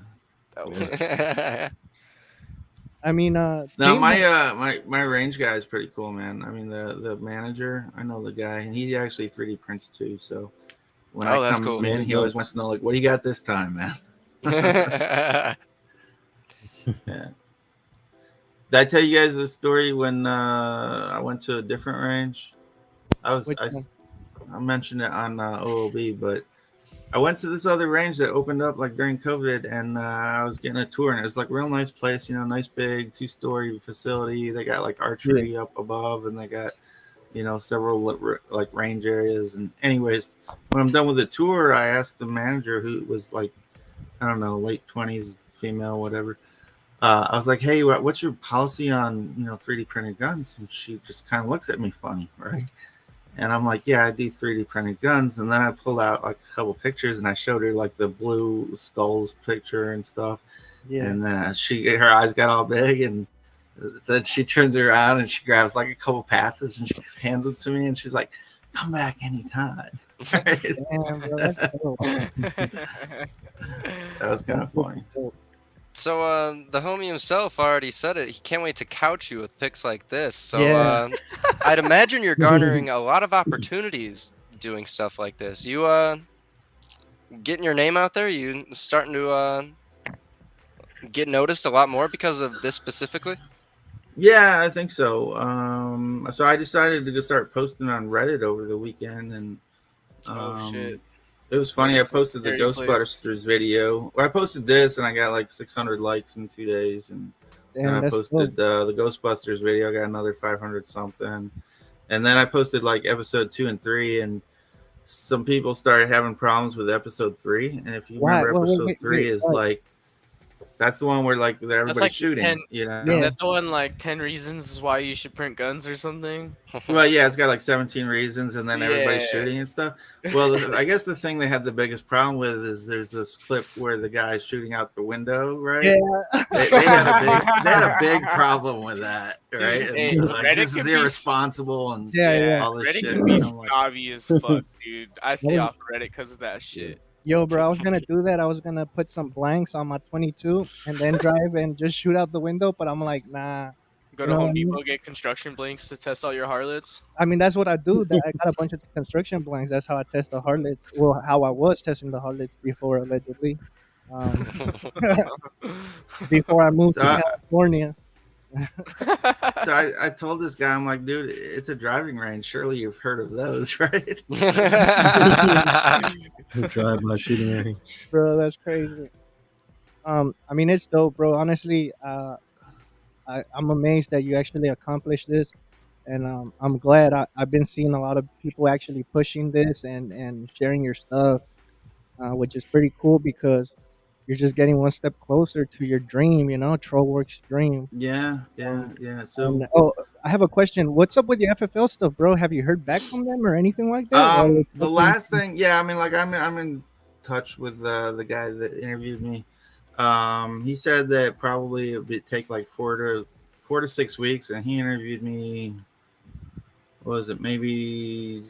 Speaker 1: I mean,
Speaker 4: No,
Speaker 1: paintball-
Speaker 4: my range guy is pretty cool, man. I mean the manager, I know the guy, and he actually 3D prints too. So when
Speaker 3: Oh,
Speaker 4: I
Speaker 3: that's
Speaker 4: come
Speaker 3: cool.
Speaker 4: in, he always wants to know like, what do you got this time, man? Yeah. Did I tell you guys the story when I went to a different range?
Speaker 1: Which one?
Speaker 4: I mentioned it on OOB, but I went to this other range that opened up like during COVID, and I was getting a tour, and it was like a real nice place, you know, nice big 2-story facility. They got like archery up above, and they got, you know, several like range areas. And anyways, when I'm done with the tour, I asked the manager, who was like, I don't know, late 20s, female, whatever. I was like, hey, what's your policy on, you know, 3D printed guns? And she just kind of looks at me funny, right? And I'm like, yeah, I do 3D printed guns. And then I pulled out like a couple pictures and I showed her like the blue skulls picture and stuff.
Speaker 1: Yeah.
Speaker 4: And her eyes got all big, and then she turns around and she grabs like a couple passes and she hands them to me, and she's like, come back anytime. Right?
Speaker 1: Damn, bro, that's dope.
Speaker 4: That was kind of funny.
Speaker 3: So, the homie himself already said it. He can't wait to couch you with pics like this. So,
Speaker 1: Yeah.
Speaker 3: I'd imagine you're garnering a lot of opportunities doing stuff like this. You, getting your name out there? You starting to, get noticed a lot more because of this specifically?
Speaker 4: Yeah, I think so. So I decided to go start posting on Reddit over the weekend, and
Speaker 2: Oh, shit.
Speaker 4: it was funny. I
Speaker 2: Reddit's a
Speaker 4: posted the
Speaker 2: scary place.
Speaker 4: Ghostbusters video. Well, I posted this, and I got like 600 likes in 2 days, and then
Speaker 1: Damn,
Speaker 4: I
Speaker 1: that's
Speaker 4: posted
Speaker 1: dope.
Speaker 4: the Ghostbusters video. I got another 500 something, and then I posted like episode 2 and 3, and some people started having problems with episode 3. And if you
Speaker 1: Why?
Speaker 4: remember,
Speaker 1: Wait,
Speaker 4: episode 3 is
Speaker 1: what?
Speaker 4: like, that's the one where like everybody's
Speaker 2: like
Speaker 4: shooting.
Speaker 2: 10
Speaker 4: You know,
Speaker 1: Yeah.
Speaker 2: Is that the one like 10 reasons why you should print guns or something?
Speaker 4: Well, yeah, it's got like 17 reasons, and then everybody's
Speaker 2: Yeah.
Speaker 4: shooting and stuff. Well, I guess the thing they had the biggest problem with is there's this clip where the guy's shooting out the window, right?
Speaker 1: Yeah.
Speaker 4: They had a big problem with that, right?
Speaker 2: Dude,
Speaker 4: And
Speaker 2: hey,
Speaker 4: so, like,
Speaker 2: Reddit
Speaker 4: this
Speaker 2: can
Speaker 4: is
Speaker 2: be-
Speaker 4: irresponsible and
Speaker 1: Yeah.
Speaker 4: all this
Speaker 2: Reddit
Speaker 4: shit.
Speaker 2: can be
Speaker 4: And I'm like,
Speaker 2: snobby as fuck, dude. I stay
Speaker 1: Yeah.
Speaker 2: off Reddit because of that shit.
Speaker 1: Yo, bro, I was gonna do that. I was gonna put some blanks on my 22 and then drive and just shoot out the window. But I'm like, nah.
Speaker 2: Go
Speaker 1: You
Speaker 2: to
Speaker 1: know what
Speaker 2: Home
Speaker 1: I mean?
Speaker 2: Depot, get construction blanks to test all your harlots.
Speaker 1: I mean, that's what I do. I got a bunch of construction blanks. That's how I test the harlots. Well, how I was testing the harlots before, allegedly. Before I moved to
Speaker 4: So I-
Speaker 1: California.
Speaker 4: so I told this guy, I'm like, dude, it's a driving range. Surely you've heard of those, right?
Speaker 5: Drive by shooting range.
Speaker 1: Bro, that's crazy. I mean, it's dope, bro. Honestly, I'm amazed that you actually accomplished this, and I'm glad. I've been seeing a lot of people actually pushing this and sharing your stuff, which is pretty cool because you're just getting one step closer to your dream. You know, Trollwerks' dream.
Speaker 4: Yeah. So
Speaker 1: And, I have a question. What's up with your FFL stuff, bro? Have you heard back from them or anything like that? Or it's
Speaker 4: the
Speaker 1: something-
Speaker 4: last thing, yeah, I mean, like I'm in touch with the guy that interviewed me. He said that probably it would take like 4 to 6 weeks, and he interviewed me. What was it? Maybe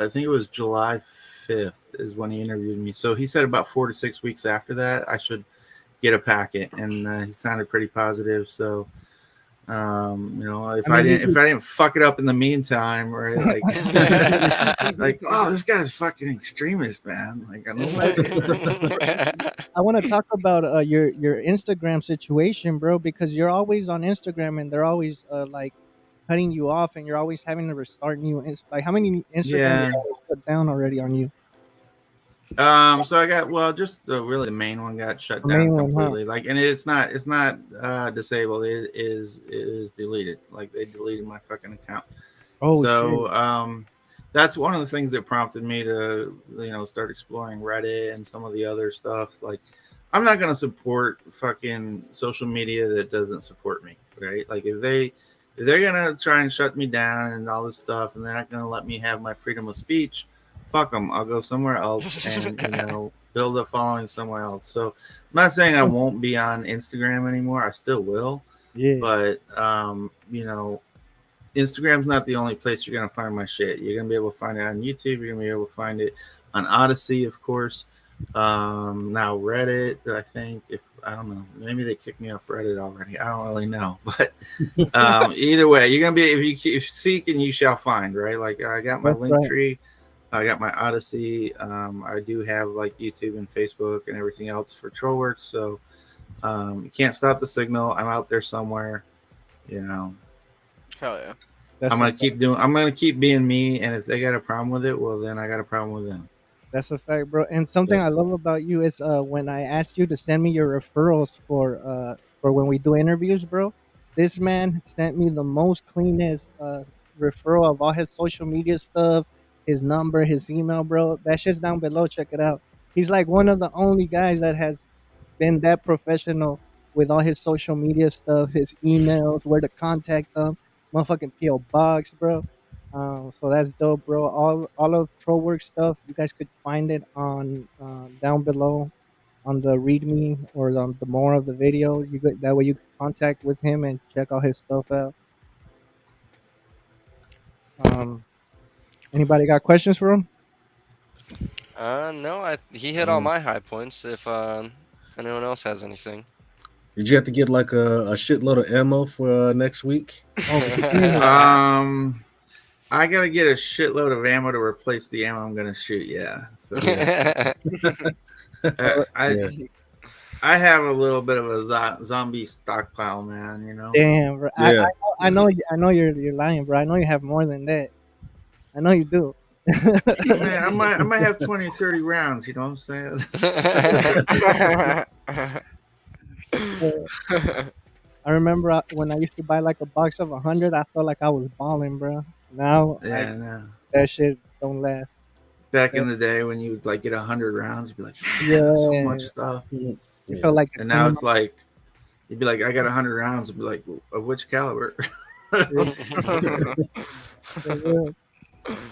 Speaker 4: I think it was July 5th is when he interviewed me. So he said about 4 to 6 weeks after that, I should get a packet, and he sounded pretty positive. So If
Speaker 1: I mean,
Speaker 4: if I didn't fuck it up in the meantime, right? Like, like, oh, this guy's fucking extremist, man. Like, I know
Speaker 1: I want to talk about your Instagram situation, bro, because you're always on Instagram and they're always like cutting you off, and you're always having to restart new. Like, how many Instagram
Speaker 4: yeah.
Speaker 1: put down already on you?
Speaker 4: So I got just the main one got shut
Speaker 1: The
Speaker 4: down
Speaker 1: main one, huh?
Speaker 4: completely. Like, and it's not disabled. It is deleted. Like, they deleted my fucking account.
Speaker 1: Oh
Speaker 4: So
Speaker 1: shit!
Speaker 4: that's one of the things that prompted me to start exploring Reddit and some of the other stuff. Like, I'm not gonna support fucking social media that doesn't support me, right? Like, if they're gonna try and shut me down and all this stuff, and they're not gonna let me have my freedom of speech, fuck them. I'll go somewhere else and build a following somewhere else. So I'm not saying I won't be on Instagram anymore. I still will,
Speaker 1: Yeah,
Speaker 4: but Instagram's not the only place you're gonna find my shit. You're gonna be able to find it on YouTube. You're gonna be able to find it on Odyssey, of course. Now Reddit, I think. If I don't know, maybe they kicked me off Reddit already. I don't really know, but either way, you're gonna be if you seek and you shall find, right? Like, I got my
Speaker 1: that's
Speaker 4: link
Speaker 1: right.
Speaker 4: tree. I got my Odyssey. I do have like YouTube and Facebook and everything else for Trollwerks. So you can't stop the signal. I'm out there somewhere. You know,
Speaker 2: Hell yeah.
Speaker 1: That's
Speaker 4: I'm
Speaker 1: a
Speaker 4: gonna keep doing. I'm gonna keep being me. And if they got a problem with it, well, then I got a problem with them.
Speaker 1: That's a fact, bro. And something
Speaker 5: Yeah.
Speaker 1: I love about you is when I asked you to send me your referrals for when we do interviews, bro. This man sent me the most cleanest referral of all his social media stuff, his number, his email, bro. That shit's down below. Check it out. He's like one of the only guys that has been that professional with all his social media stuff, his emails, where to contact them, motherfucking PO box, bro. So that's dope, bro. All of Trollworks stuff, you guys could find it on down below on the README or on the more of the video. You could that way you can contact with him and check all his stuff out. Um, Anybody got questions for him?
Speaker 3: No, he hit all my high points. If anyone else has anything.
Speaker 5: Did you have to get like a shitload of ammo for next week?
Speaker 4: I gotta get a shitload of ammo to replace the ammo I'm gonna shoot. Yeah. So yeah. I have a little bit of a zombie stockpile, man.
Speaker 1: Damn, bro.
Speaker 5: Yeah.
Speaker 1: I know you're lying, bro. I know you have more than that. I know you do.
Speaker 4: Man, I might have 20 or 30 rounds. You know what I'm saying?
Speaker 1: I remember when I used to buy like a box of 100, I felt like I was balling, bro. Now,
Speaker 4: Yeah, no.
Speaker 1: that shit don't last.
Speaker 4: Back in the day when you would like get 100 rounds, you'd be like, man,
Speaker 1: Yeah.
Speaker 4: that's so much stuff.
Speaker 1: You felt like,
Speaker 4: And now it's like, you'd be like, I got 100 rounds. You'd be like, of which caliber?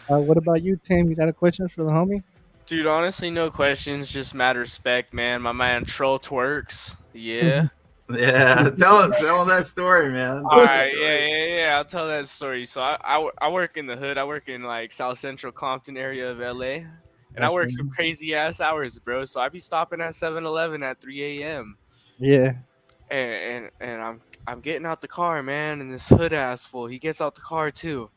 Speaker 1: what about you, Tim? You got a question for the homie?
Speaker 2: Dude, honestly, no questions. Just mad respect, man. My man Trollwerks. Yeah.
Speaker 4: Yeah, tell him that story, man.
Speaker 2: All right, yeah. I'll tell that story. So I work in the hood. I work in like South Central Compton area of LA, and I work some crazy ass hours, bro. So I be stopping at 7-Eleven at 3 a.m.
Speaker 1: Yeah.
Speaker 2: And I'm getting out the car, man, and this hood ass fool, he gets out the car too,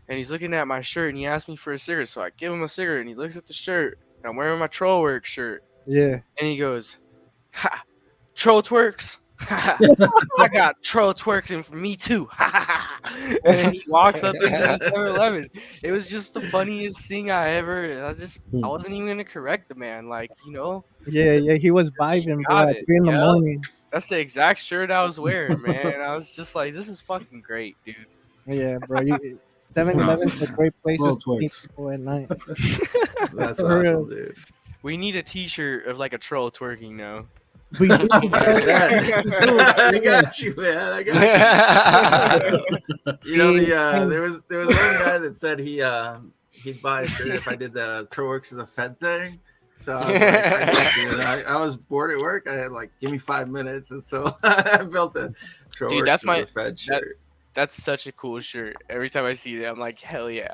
Speaker 2: and he's looking at my shirt, and he asks me for a cigarette. So I give him a cigarette, and he looks at the shirt, and I'm wearing my Trollwerks shirt.
Speaker 1: Yeah.
Speaker 2: And he goes, "Ha, Trollwerks." I got Trollwerks for me too. And then he walks up into the 7-Eleven. It was just the funniest thing I ever. I wasn't even gonna correct the man, like, you know.
Speaker 1: Yeah. He was vibing, bro, at 3 in the morning.
Speaker 2: That's the exact shirt I was wearing, man. I was just like, this is fucking great, dude.
Speaker 1: Yeah, bro. 7-Eleven is a great place to meet people at night.
Speaker 4: That's awesome, dude.
Speaker 2: We need a T-shirt of like a troll twerking now.
Speaker 1: We
Speaker 4: I got you, man. I got you. You know, there was one guy that said he'd buy a shirt if I did the Trollwerks as a Fed thing. So I was like, I got you. And I was bored at work. I had like, give me 5 minutes, and so I built the Trollwerks as a Fed shirt.
Speaker 2: That's such a cool shirt. Every time I see that, I'm like, hell yeah.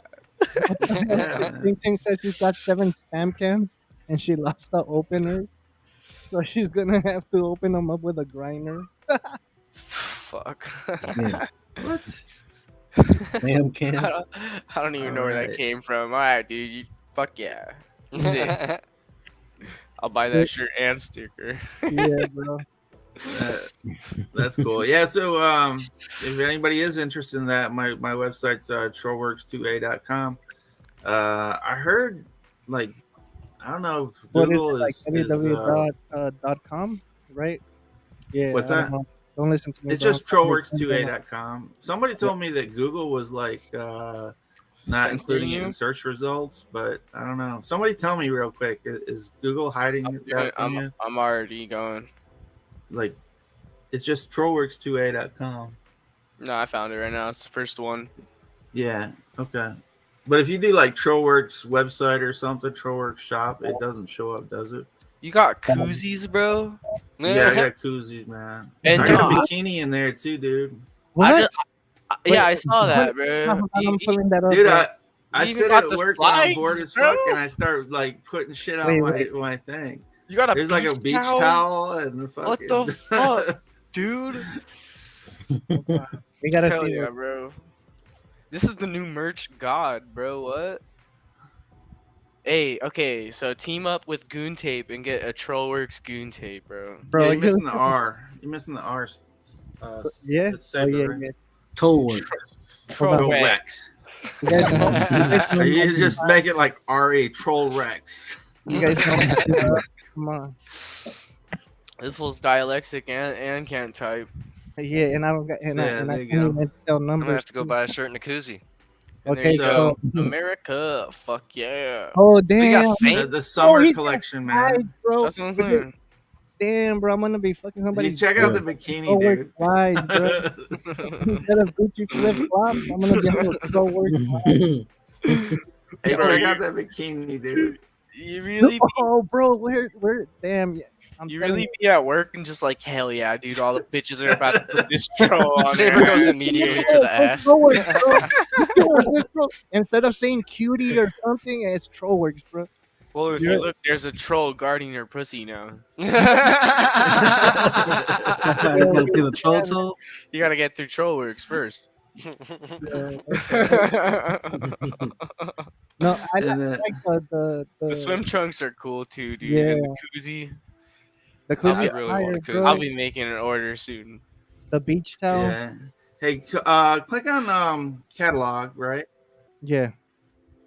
Speaker 1: Ting Ting says she's got 7 spam cans and she lost the opener. So she's gonna have to open them up with a grinder.
Speaker 2: fuck?
Speaker 5: Yeah.
Speaker 4: What?
Speaker 5: Damn cam.
Speaker 2: I don't even know where that
Speaker 4: Alright.
Speaker 2: came from. All right, dude. Fuck yeah. Sick. I'll buy that shirt and sticker.
Speaker 1: Yeah, bro.
Speaker 4: That's cool. Yeah. So, if anybody is interested in that, my website's trollwerks2a.com. I heard, like, I don't know if
Speaker 1: What is
Speaker 4: Google
Speaker 1: it, like www.com, right? Yeah,
Speaker 4: what's
Speaker 1: I
Speaker 4: that?
Speaker 1: don't know. Don't listen to me.
Speaker 4: It's
Speaker 1: bro.
Speaker 4: just trollwerks2a.com. Somebody told me that Google was like not
Speaker 2: Censoring
Speaker 4: including it
Speaker 2: you?
Speaker 4: in search results, but I don't know. Somebody tell me real quick. Is Google hiding that from you?
Speaker 2: I'm already going.
Speaker 4: Like, it's just trollwerks2a.com.
Speaker 2: No, I found it right now. It's the first one.
Speaker 4: Yeah. Okay. But if you do like Trollwerks website or something, Trollwerks shop, it doesn't show up, does it?
Speaker 2: You got koozies, bro.
Speaker 4: Yeah, I got koozies, man.
Speaker 2: And
Speaker 4: I got a
Speaker 2: no,
Speaker 4: bikini in there too, dude.
Speaker 1: What?
Speaker 2: yeah, I saw that,
Speaker 1: Hold
Speaker 2: bro.
Speaker 1: on, I'm pulling that up.
Speaker 4: Dude,
Speaker 1: bro.
Speaker 4: I
Speaker 2: You even
Speaker 4: sit
Speaker 2: got
Speaker 4: at
Speaker 2: the
Speaker 4: work and I'm bored
Speaker 2: slides,
Speaker 4: as fuck,
Speaker 2: bro?
Speaker 4: and I start like putting shit on
Speaker 1: Wait.
Speaker 4: my thing.
Speaker 2: You got a
Speaker 4: There's like a beach towel and fucking.
Speaker 2: What the fuck, dude?
Speaker 1: We gotta
Speaker 2: Hell
Speaker 1: see
Speaker 2: yeah,
Speaker 1: what-
Speaker 2: bro. This is the new merch god, bro. What? Hey, okay, so team up with Goon Tape and get a Trollwerks Goon Tape, bro.
Speaker 1: bro.
Speaker 4: Yeah, you're missing the R. You're missing the R.
Speaker 1: Yeah.
Speaker 4: It's separate,
Speaker 1: yeah,
Speaker 4: right?
Speaker 1: yeah.
Speaker 5: Tollwork.
Speaker 4: Trollwerks.
Speaker 1: You guys,
Speaker 4: Or you just make it like RA Trollwerks.
Speaker 1: you guys know, come on.
Speaker 2: This fool's dyslexic and can't type.
Speaker 1: Yeah, and I don't got and
Speaker 4: Yeah,
Speaker 1: I
Speaker 4: there
Speaker 1: can't
Speaker 4: you go.
Speaker 1: even tell
Speaker 3: I'm
Speaker 1: numbers.
Speaker 3: gonna have to go buy a shirt and a koozie.
Speaker 2: And
Speaker 1: Okay,
Speaker 2: there you
Speaker 4: so-
Speaker 2: go. America, fuck yeah.
Speaker 1: Oh
Speaker 3: We
Speaker 1: damn!
Speaker 3: got Saint.
Speaker 4: The summer
Speaker 1: he's
Speaker 4: collection,
Speaker 1: Right,
Speaker 4: man.
Speaker 1: bro.
Speaker 2: That's what I'm saying.
Speaker 1: Damn, bro, I'm gonna be fucking somebody.
Speaker 4: You check out the bikini, dude.
Speaker 1: Slides, bro. Instead of Gucci flip flops, I'm gonna be able to go work.
Speaker 4: Hey,
Speaker 2: Bro,
Speaker 4: check out that bikini, dude.
Speaker 2: You really,
Speaker 1: Oh, bro, where? Damn, yeah. I'm
Speaker 2: you
Speaker 1: telling
Speaker 2: really be at work and just like, hell yeah, dude. All the bitches are about to put this troll on
Speaker 3: Saber
Speaker 2: there.
Speaker 3: goes immediately to the ass.
Speaker 1: Trollworks, bro. Instead of saying cutie or something, it's Trollworks, bro.
Speaker 2: Well, if
Speaker 1: You're-
Speaker 2: you look, there's a troll guarding your pussy now.
Speaker 5: You gotta get a troll toe.
Speaker 2: You gotta get through Trollworks first.
Speaker 1: No, I
Speaker 4: And then-
Speaker 1: like the
Speaker 2: The swim trunks are cool too, dude.
Speaker 1: Yeah.
Speaker 2: And the koozie.
Speaker 1: The
Speaker 3: I
Speaker 1: koozie
Speaker 3: really
Speaker 1: fire,
Speaker 3: want a
Speaker 1: bro.
Speaker 3: koozie.
Speaker 2: I'll be making an order soon.
Speaker 1: The beach towel.
Speaker 4: Yeah. Hey, click on catalog, right?
Speaker 1: Yeah.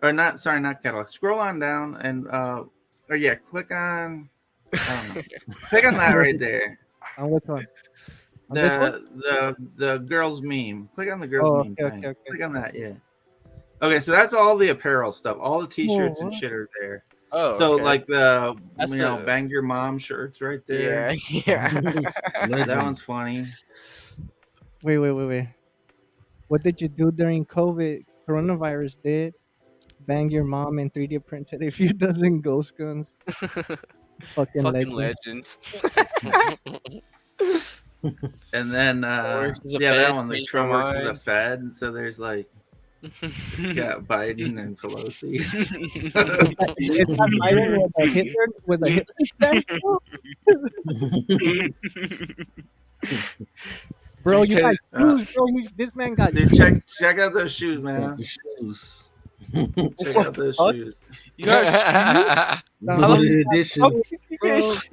Speaker 4: Or not? Sorry, not catalog. Scroll on down and or yeah, click on. I don't know. Click on that right there.
Speaker 1: On which one? On this one?
Speaker 4: The girls meme. Click on the girls
Speaker 1: Oh,
Speaker 4: meme
Speaker 1: okay,
Speaker 4: thing.
Speaker 1: okay.
Speaker 4: Click on that. Yeah. Okay, so that's all the apparel stuff. All the t-shirts and
Speaker 1: what?
Speaker 4: shit are there.
Speaker 2: Oh,
Speaker 4: So
Speaker 2: okay.
Speaker 4: like the
Speaker 2: That's
Speaker 4: bang your mom shirts right there.
Speaker 2: yeah.
Speaker 4: That one's funny.
Speaker 1: Wait. What did you do during COVID? Coronavirus did. Bang your mom and 3D printed a few dozen ghost guns. Fucking
Speaker 2: Fucking
Speaker 1: legend.
Speaker 2: legend.
Speaker 4: And then
Speaker 2: Trollwerks is a
Speaker 4: yeah, that
Speaker 2: Fed,
Speaker 4: one, the
Speaker 2: changed my
Speaker 4: Trollwerks is a
Speaker 2: mind.
Speaker 4: Fed, and so there's like got Biden and Pelosi.
Speaker 1: It's not Biden with a Hitler statue? Bro, you got shoes, bro. This man got
Speaker 4: Dude, check out those shoes, man.
Speaker 5: The shoes.
Speaker 4: Check
Speaker 2: What
Speaker 4: out
Speaker 2: the
Speaker 4: those
Speaker 2: fuck?
Speaker 4: shoes.
Speaker 2: You got
Speaker 5: Limited edition.
Speaker 2: shoes?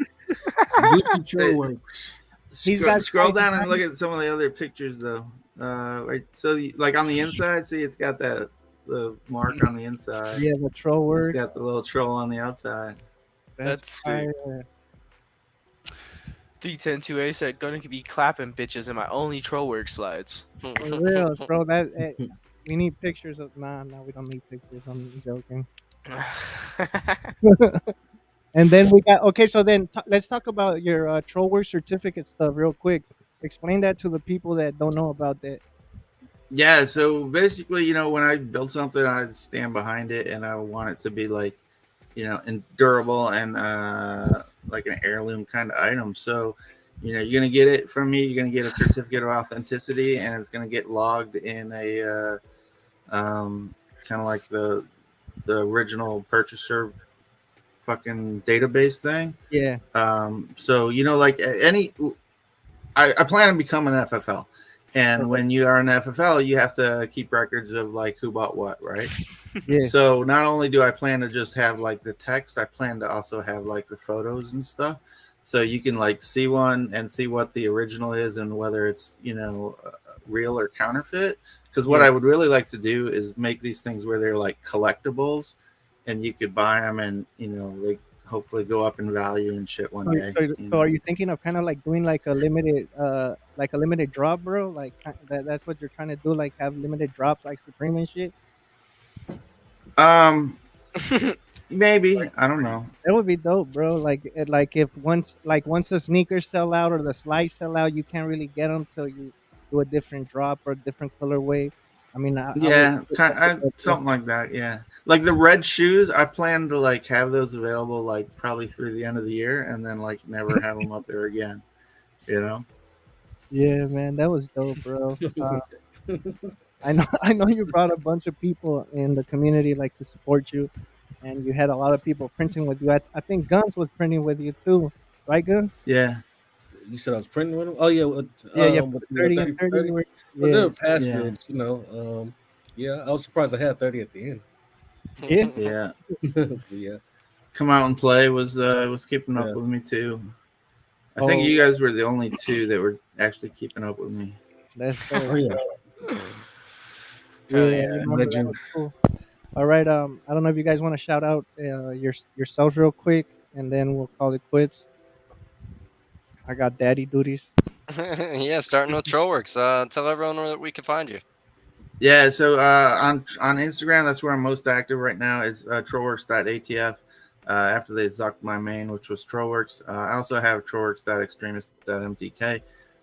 Speaker 5: Gucci Trollworks.
Speaker 1: He's
Speaker 4: Scroll,
Speaker 1: got
Speaker 4: scroll
Speaker 1: stripes
Speaker 4: down and
Speaker 1: on
Speaker 4: look at some of the other pictures though. Right, so like on the inside, see it's got the mark on the inside.
Speaker 1: Yeah, the troll
Speaker 4: It's
Speaker 1: work.
Speaker 4: got the little troll on the outside.
Speaker 2: That's
Speaker 1: fire.
Speaker 2: 3102A said, gonna be clapping bitches in my only Trollworks slides.
Speaker 1: For real, bro. We need pictures of. Nah, we don't need pictures. I'm joking. And then we got okay. So then let's talk about your troll work certificate stuff real quick. Explain that to the people that don't know about that.
Speaker 4: Yeah, so basically, when I build something, I stand behind it, and I want it to be like, and durable and like an heirloom kind of item. So, you're gonna get it from me. You're gonna get a certificate of authenticity, and it's gonna get logged in a kind of like the original purchaser fucking database thing.
Speaker 1: Yeah.
Speaker 4: So like any I plan to become an FFL. And when you are an FFL, you have to keep records of like who bought what, right?
Speaker 1: Yeah.
Speaker 4: So not only do I plan to just have like the text, I plan to also have like the photos and stuff. So you can like see one and see what the original is and whether it's, real or counterfeit. Because what
Speaker 1: Yeah.
Speaker 4: I would really like to do is make these things where they're like collectibles and you could buy them and, they hopefully go up in value and shit one
Speaker 1: So,
Speaker 4: day.
Speaker 1: so are you thinking of kind of like doing like a limited drop, bro? Like that's what you're trying to do, like have limited drops like Supreme and shit.
Speaker 4: Um, maybe, I don't know.
Speaker 1: That would be dope, bro. Like if once the sneakers sell out or the slides sell out, you can't really get them till you do a different drop or a different colorway. I mean, I would.
Speaker 4: Yeah, something like that. Yeah, like the red shoes. I plan to like have those available like probably through the end of the year, and then like never have them up there again. You know?
Speaker 1: Yeah, man, that was dope, bro. I know, I know you brought a bunch of people in the community like to support you, and you had a lot of people printing with you. I think Guns was printing with you too, right, Guns?
Speaker 4: Yeah,
Speaker 5: You said I was printing with them. Oh yeah,
Speaker 1: Yeah, for
Speaker 5: with
Speaker 1: the
Speaker 5: the
Speaker 1: 30 and
Speaker 5: 30 for
Speaker 1: 30,
Speaker 5: 30.
Speaker 1: you were,
Speaker 5: But they
Speaker 1: yeah,
Speaker 5: were past
Speaker 4: yeah,
Speaker 5: bids, yeah, I was surprised I had 30 at the end.
Speaker 1: yeah.
Speaker 4: yeah.
Speaker 5: Yeah,
Speaker 4: Come out and play was keeping up
Speaker 5: yeah.
Speaker 4: with me too. I think
Speaker 1: Oh,
Speaker 4: you guys were the only two that were actually keeping up with me.
Speaker 1: that's
Speaker 5: Oh
Speaker 1: dope.
Speaker 5: yeah,
Speaker 1: Yeah,
Speaker 2: Hell
Speaker 1: I
Speaker 2: yeah.
Speaker 1: remember that
Speaker 5: legend.
Speaker 1: was cool. All right, I don't know if you guys want to shout out yourselves real quick, and then we'll call it quits. I got daddy duties.
Speaker 3: Yeah, starting with Trollwerks. Tell everyone where we can find you.
Speaker 4: Yeah, so on Instagram, that's where I'm most active right now. Is trollworks.atf. After they zucked my main, which was Trollworks. I also have trollworks.extremist.mtk.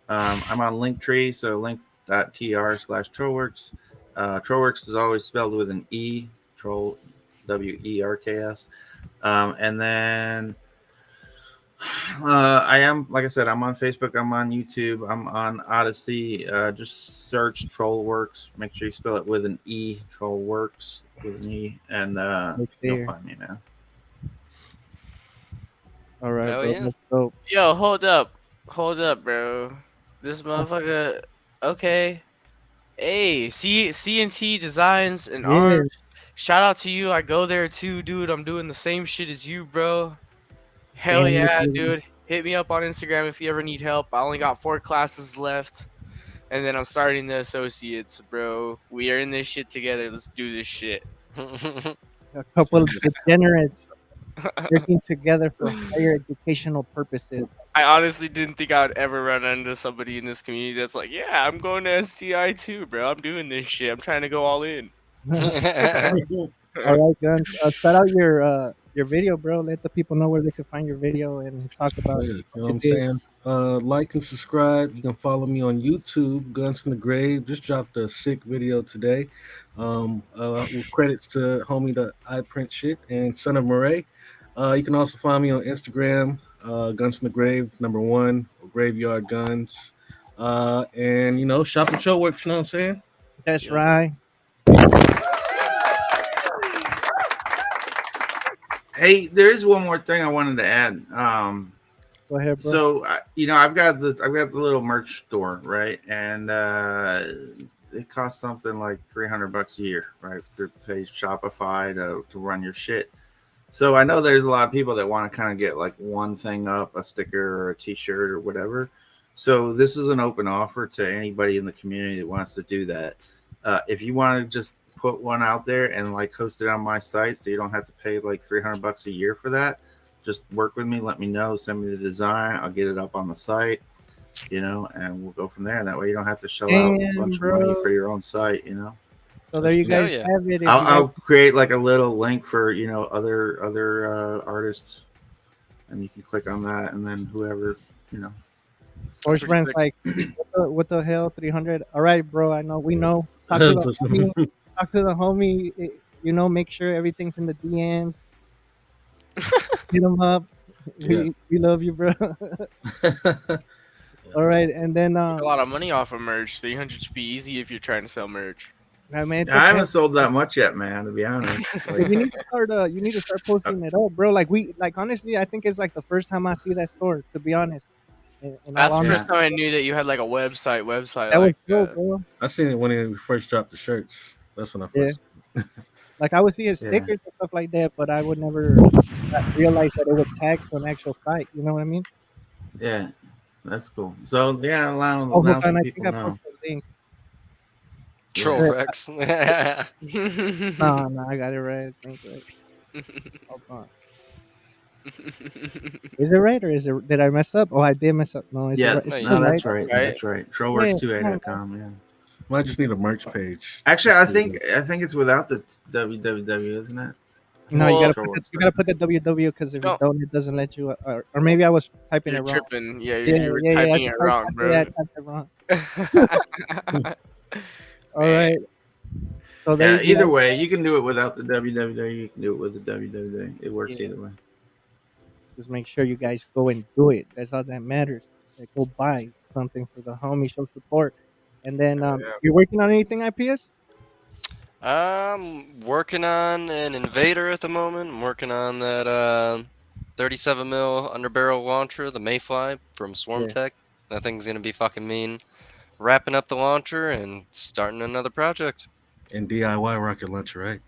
Speaker 4: I'm on Linktree, so link.tr/Trollworks. Trollworks is always spelled with an E, Troll, WERKS. And then I am, like I said, I'm on Facebook, I'm on YouTube, I'm on Odyssey. Just search Trollworks. Make sure you spell it with an E, Trollworks with an E, and
Speaker 1: Right
Speaker 4: you'll
Speaker 1: there.
Speaker 4: find me, man.
Speaker 1: All right,
Speaker 3: Hell
Speaker 1: bro.
Speaker 3: yeah.
Speaker 1: That's dope.
Speaker 2: Yo, hold up, bro. This motherfucker. Okay. Hey, CNT Designs and
Speaker 1: Yeah,
Speaker 2: Arms. Shout out to you. I go there too, dude. I'm doing the same shit as you, bro. Hell
Speaker 1: damn,
Speaker 2: yeah,
Speaker 1: you-
Speaker 2: dude. Hit me up on Instagram if you ever need help. I only got 4 classes left. And then I'm starting the associates, bro. We are in this shit together. Let's do this shit.
Speaker 1: a couple of degenerates working together for higher educational purposes.
Speaker 2: I honestly didn't think I would ever run into somebody in this community that's like, yeah, I'm going to STI too, bro. I'm doing this shit. I'm trying to go all in.
Speaker 1: All right, Guns. Shout out your video, bro. Let the people know where they can find your video and talk about
Speaker 5: Yeah, you know
Speaker 1: what
Speaker 5: what
Speaker 1: you
Speaker 5: I'm
Speaker 1: did.
Speaker 5: saying? Like and subscribe. You can follow me on YouTube, Guns in the Grave. Just dropped a sick video today. With credits to homie the I print shit and Son of Murray. You can also find me on Instagram, Guns in the Grave, #1, or Graveyard Guns. And shop at Trollwerks, you know what I'm saying?
Speaker 1: That's
Speaker 2: Yep.
Speaker 1: right.
Speaker 4: Hey, there is one more thing I wanted to add.
Speaker 1: Go ahead, bro.
Speaker 4: So I've got the little merch store, right? And it costs something like $300 a year, right? To pay Shopify to run your shit. So I know there's a lot of people that want to kind of get like one thing up, a sticker or a t-shirt or whatever. So this is an open offer to anybody in the community that wants to do that. If you want to just put one out there and like host it on my site, so you don't have to pay like $300 a year for that, just work with me, let me know, send me the design, I'll get it up on the site, and we'll go from there. And that way you don't have to shell out a
Speaker 1: Damn,
Speaker 4: bunch of money
Speaker 1: bro.
Speaker 4: for your own site.
Speaker 1: So there you
Speaker 3: Hell
Speaker 1: guys
Speaker 3: yeah.
Speaker 1: have it. If
Speaker 4: I'll
Speaker 1: you guys,
Speaker 4: create like a little link for other artists, and you can click on that, and then whoever.
Speaker 1: Horse
Speaker 2: Pretty
Speaker 1: Brand's
Speaker 2: sick.
Speaker 1: like, what the hell, 300? All right, bro. I know, we know. Talk to the homie. Talk to the homie. Make sure everything's in the DMs. Hit him up. We love you, bro. All right, and then
Speaker 2: Make a lot of money off of merch. 300 should be easy if you're trying to sell merch.
Speaker 1: I mean,
Speaker 4: I haven't sold that much yet, man. To be honest,
Speaker 1: you need to start. You need to start posting it up, bro. Like honestly, I think it's like the first time I see that store. To be honest, In
Speaker 2: That's
Speaker 1: all
Speaker 2: the
Speaker 1: honesty,
Speaker 2: first time I knew that you had like a website
Speaker 1: that was
Speaker 2: like
Speaker 1: dope, bro.
Speaker 5: I seen it when he first dropped the shirts. That's when I
Speaker 1: Yeah.
Speaker 5: first.
Speaker 1: Like I would see his
Speaker 4: Yeah.
Speaker 1: stickers and stuff like that, but I would never realize that it would tag to an actual site. You know what I mean?
Speaker 4: Yeah, that's cool. So yeah,
Speaker 1: Oh, hold
Speaker 4: now
Speaker 1: on.
Speaker 4: some
Speaker 1: I
Speaker 4: people
Speaker 1: think I
Speaker 4: know.
Speaker 1: posted a link.
Speaker 4: Yeah.
Speaker 3: Trollwerks.
Speaker 1: No, no, I got it right. I think right. Hold on. Is it right or is it? Did I mess up? Oh, I did mess up. No, it's
Speaker 4: Yeah,
Speaker 1: right. It's
Speaker 3: No, you
Speaker 1: still
Speaker 4: no,
Speaker 1: right.
Speaker 4: that's right.
Speaker 2: Right?
Speaker 4: That's right.
Speaker 1: Yeah,
Speaker 4: Trollwerks2a.com. Yeah.
Speaker 5: Might just need a merch page.
Speaker 4: Actually, I think it's without the www, isn't it?
Speaker 1: No,
Speaker 2: Well,
Speaker 1: you gotta put the www because if you
Speaker 2: Don't-
Speaker 1: don't, it doesn't let you. Or maybe I was typing it
Speaker 2: You're
Speaker 1: wrong.
Speaker 2: tripping. Yeah,
Speaker 1: Yeah,
Speaker 2: you were
Speaker 1: yeah, yeah.
Speaker 2: typing it wrong,
Speaker 1: Yeah, I
Speaker 2: bro.
Speaker 1: typed it wrong. All right. So there
Speaker 4: Yeah.
Speaker 1: you
Speaker 4: Either
Speaker 1: go.
Speaker 4: way, you can do it without the www. You can do it with the www. It works
Speaker 1: Yeah.
Speaker 4: either way.
Speaker 1: Just make sure you guys go and do it. That's all that matters. Like, go buy something for the homie, show support. And then
Speaker 2: Yeah.
Speaker 1: you're working on anything IPS?
Speaker 3: I'm working on an Invader at the moment. I'm working on that 37 mil underbarrel launcher, the Mayfly from Swarm
Speaker 1: Yeah.
Speaker 3: Tech. That thing's gonna be fucking mean. Wrapping up the launcher and starting another project.
Speaker 5: And DIY rocket launcher, right?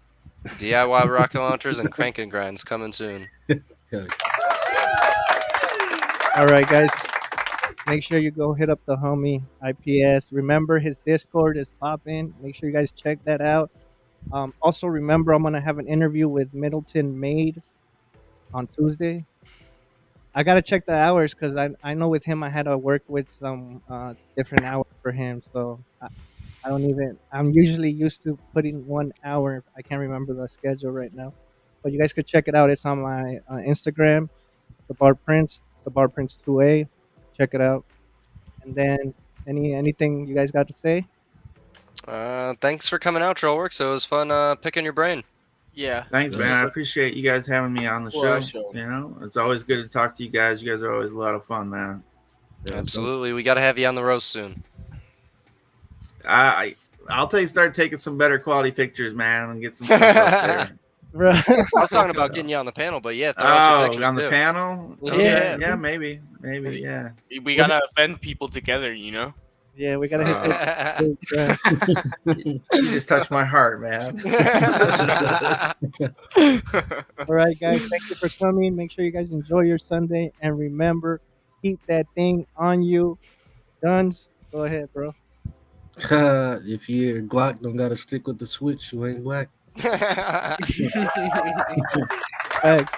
Speaker 3: DIY rocket launchers and crank and grinds coming soon.
Speaker 5: Yeah.
Speaker 1: All right, guys. Make sure you go hit up the homie IPS. Remember his Discord is popping. Make sure you guys check that out. Also, remember I'm gonna have an interview with Middleton Maid on Tuesday. I gotta check the hours because I know with him I had to work with some different hours for him. So I don't even. I'm usually used to putting 1 hour. I can't remember the schedule right now, but you guys could check it out. It's on my Instagram, the Bar Prince, the Bar Prince 2A. Check it out. And then anything you guys got to say?
Speaker 3: Thanks for coming out, Trollworks. It was fun picking your brain.
Speaker 2: Yeah.
Speaker 4: Thanks,
Speaker 2: This
Speaker 4: man.
Speaker 2: was
Speaker 4: I
Speaker 2: a
Speaker 4: appreciate you guys having me on the
Speaker 2: cool
Speaker 4: show.
Speaker 2: ass show.
Speaker 4: You know, it's always good to talk to you guys. You guys are always a lot of fun, man.
Speaker 5: Yeah,
Speaker 3: Absolutely. We got to have you on the roast soon.
Speaker 4: I'll start taking some better quality pictures, man, and get some stuff up there.
Speaker 1: Bro.
Speaker 3: I was talking about getting you on the panel, but yeah, throw us your pictures
Speaker 4: On the
Speaker 3: too.
Speaker 4: panel?
Speaker 3: Yeah.
Speaker 4: Okay, yeah, maybe, yeah.
Speaker 2: We gotta offend people together, you know.
Speaker 1: Yeah, we gotta hit this.
Speaker 4: You just touched my heart, man.
Speaker 1: All right, guys. Thank you for coming. Make sure you guys enjoy your Sunday, and remember, keep that thing on you. Guns. Go ahead, bro.
Speaker 5: if your Glock don't gotta stick with the switch, you ain't black.
Speaker 1: Thanks.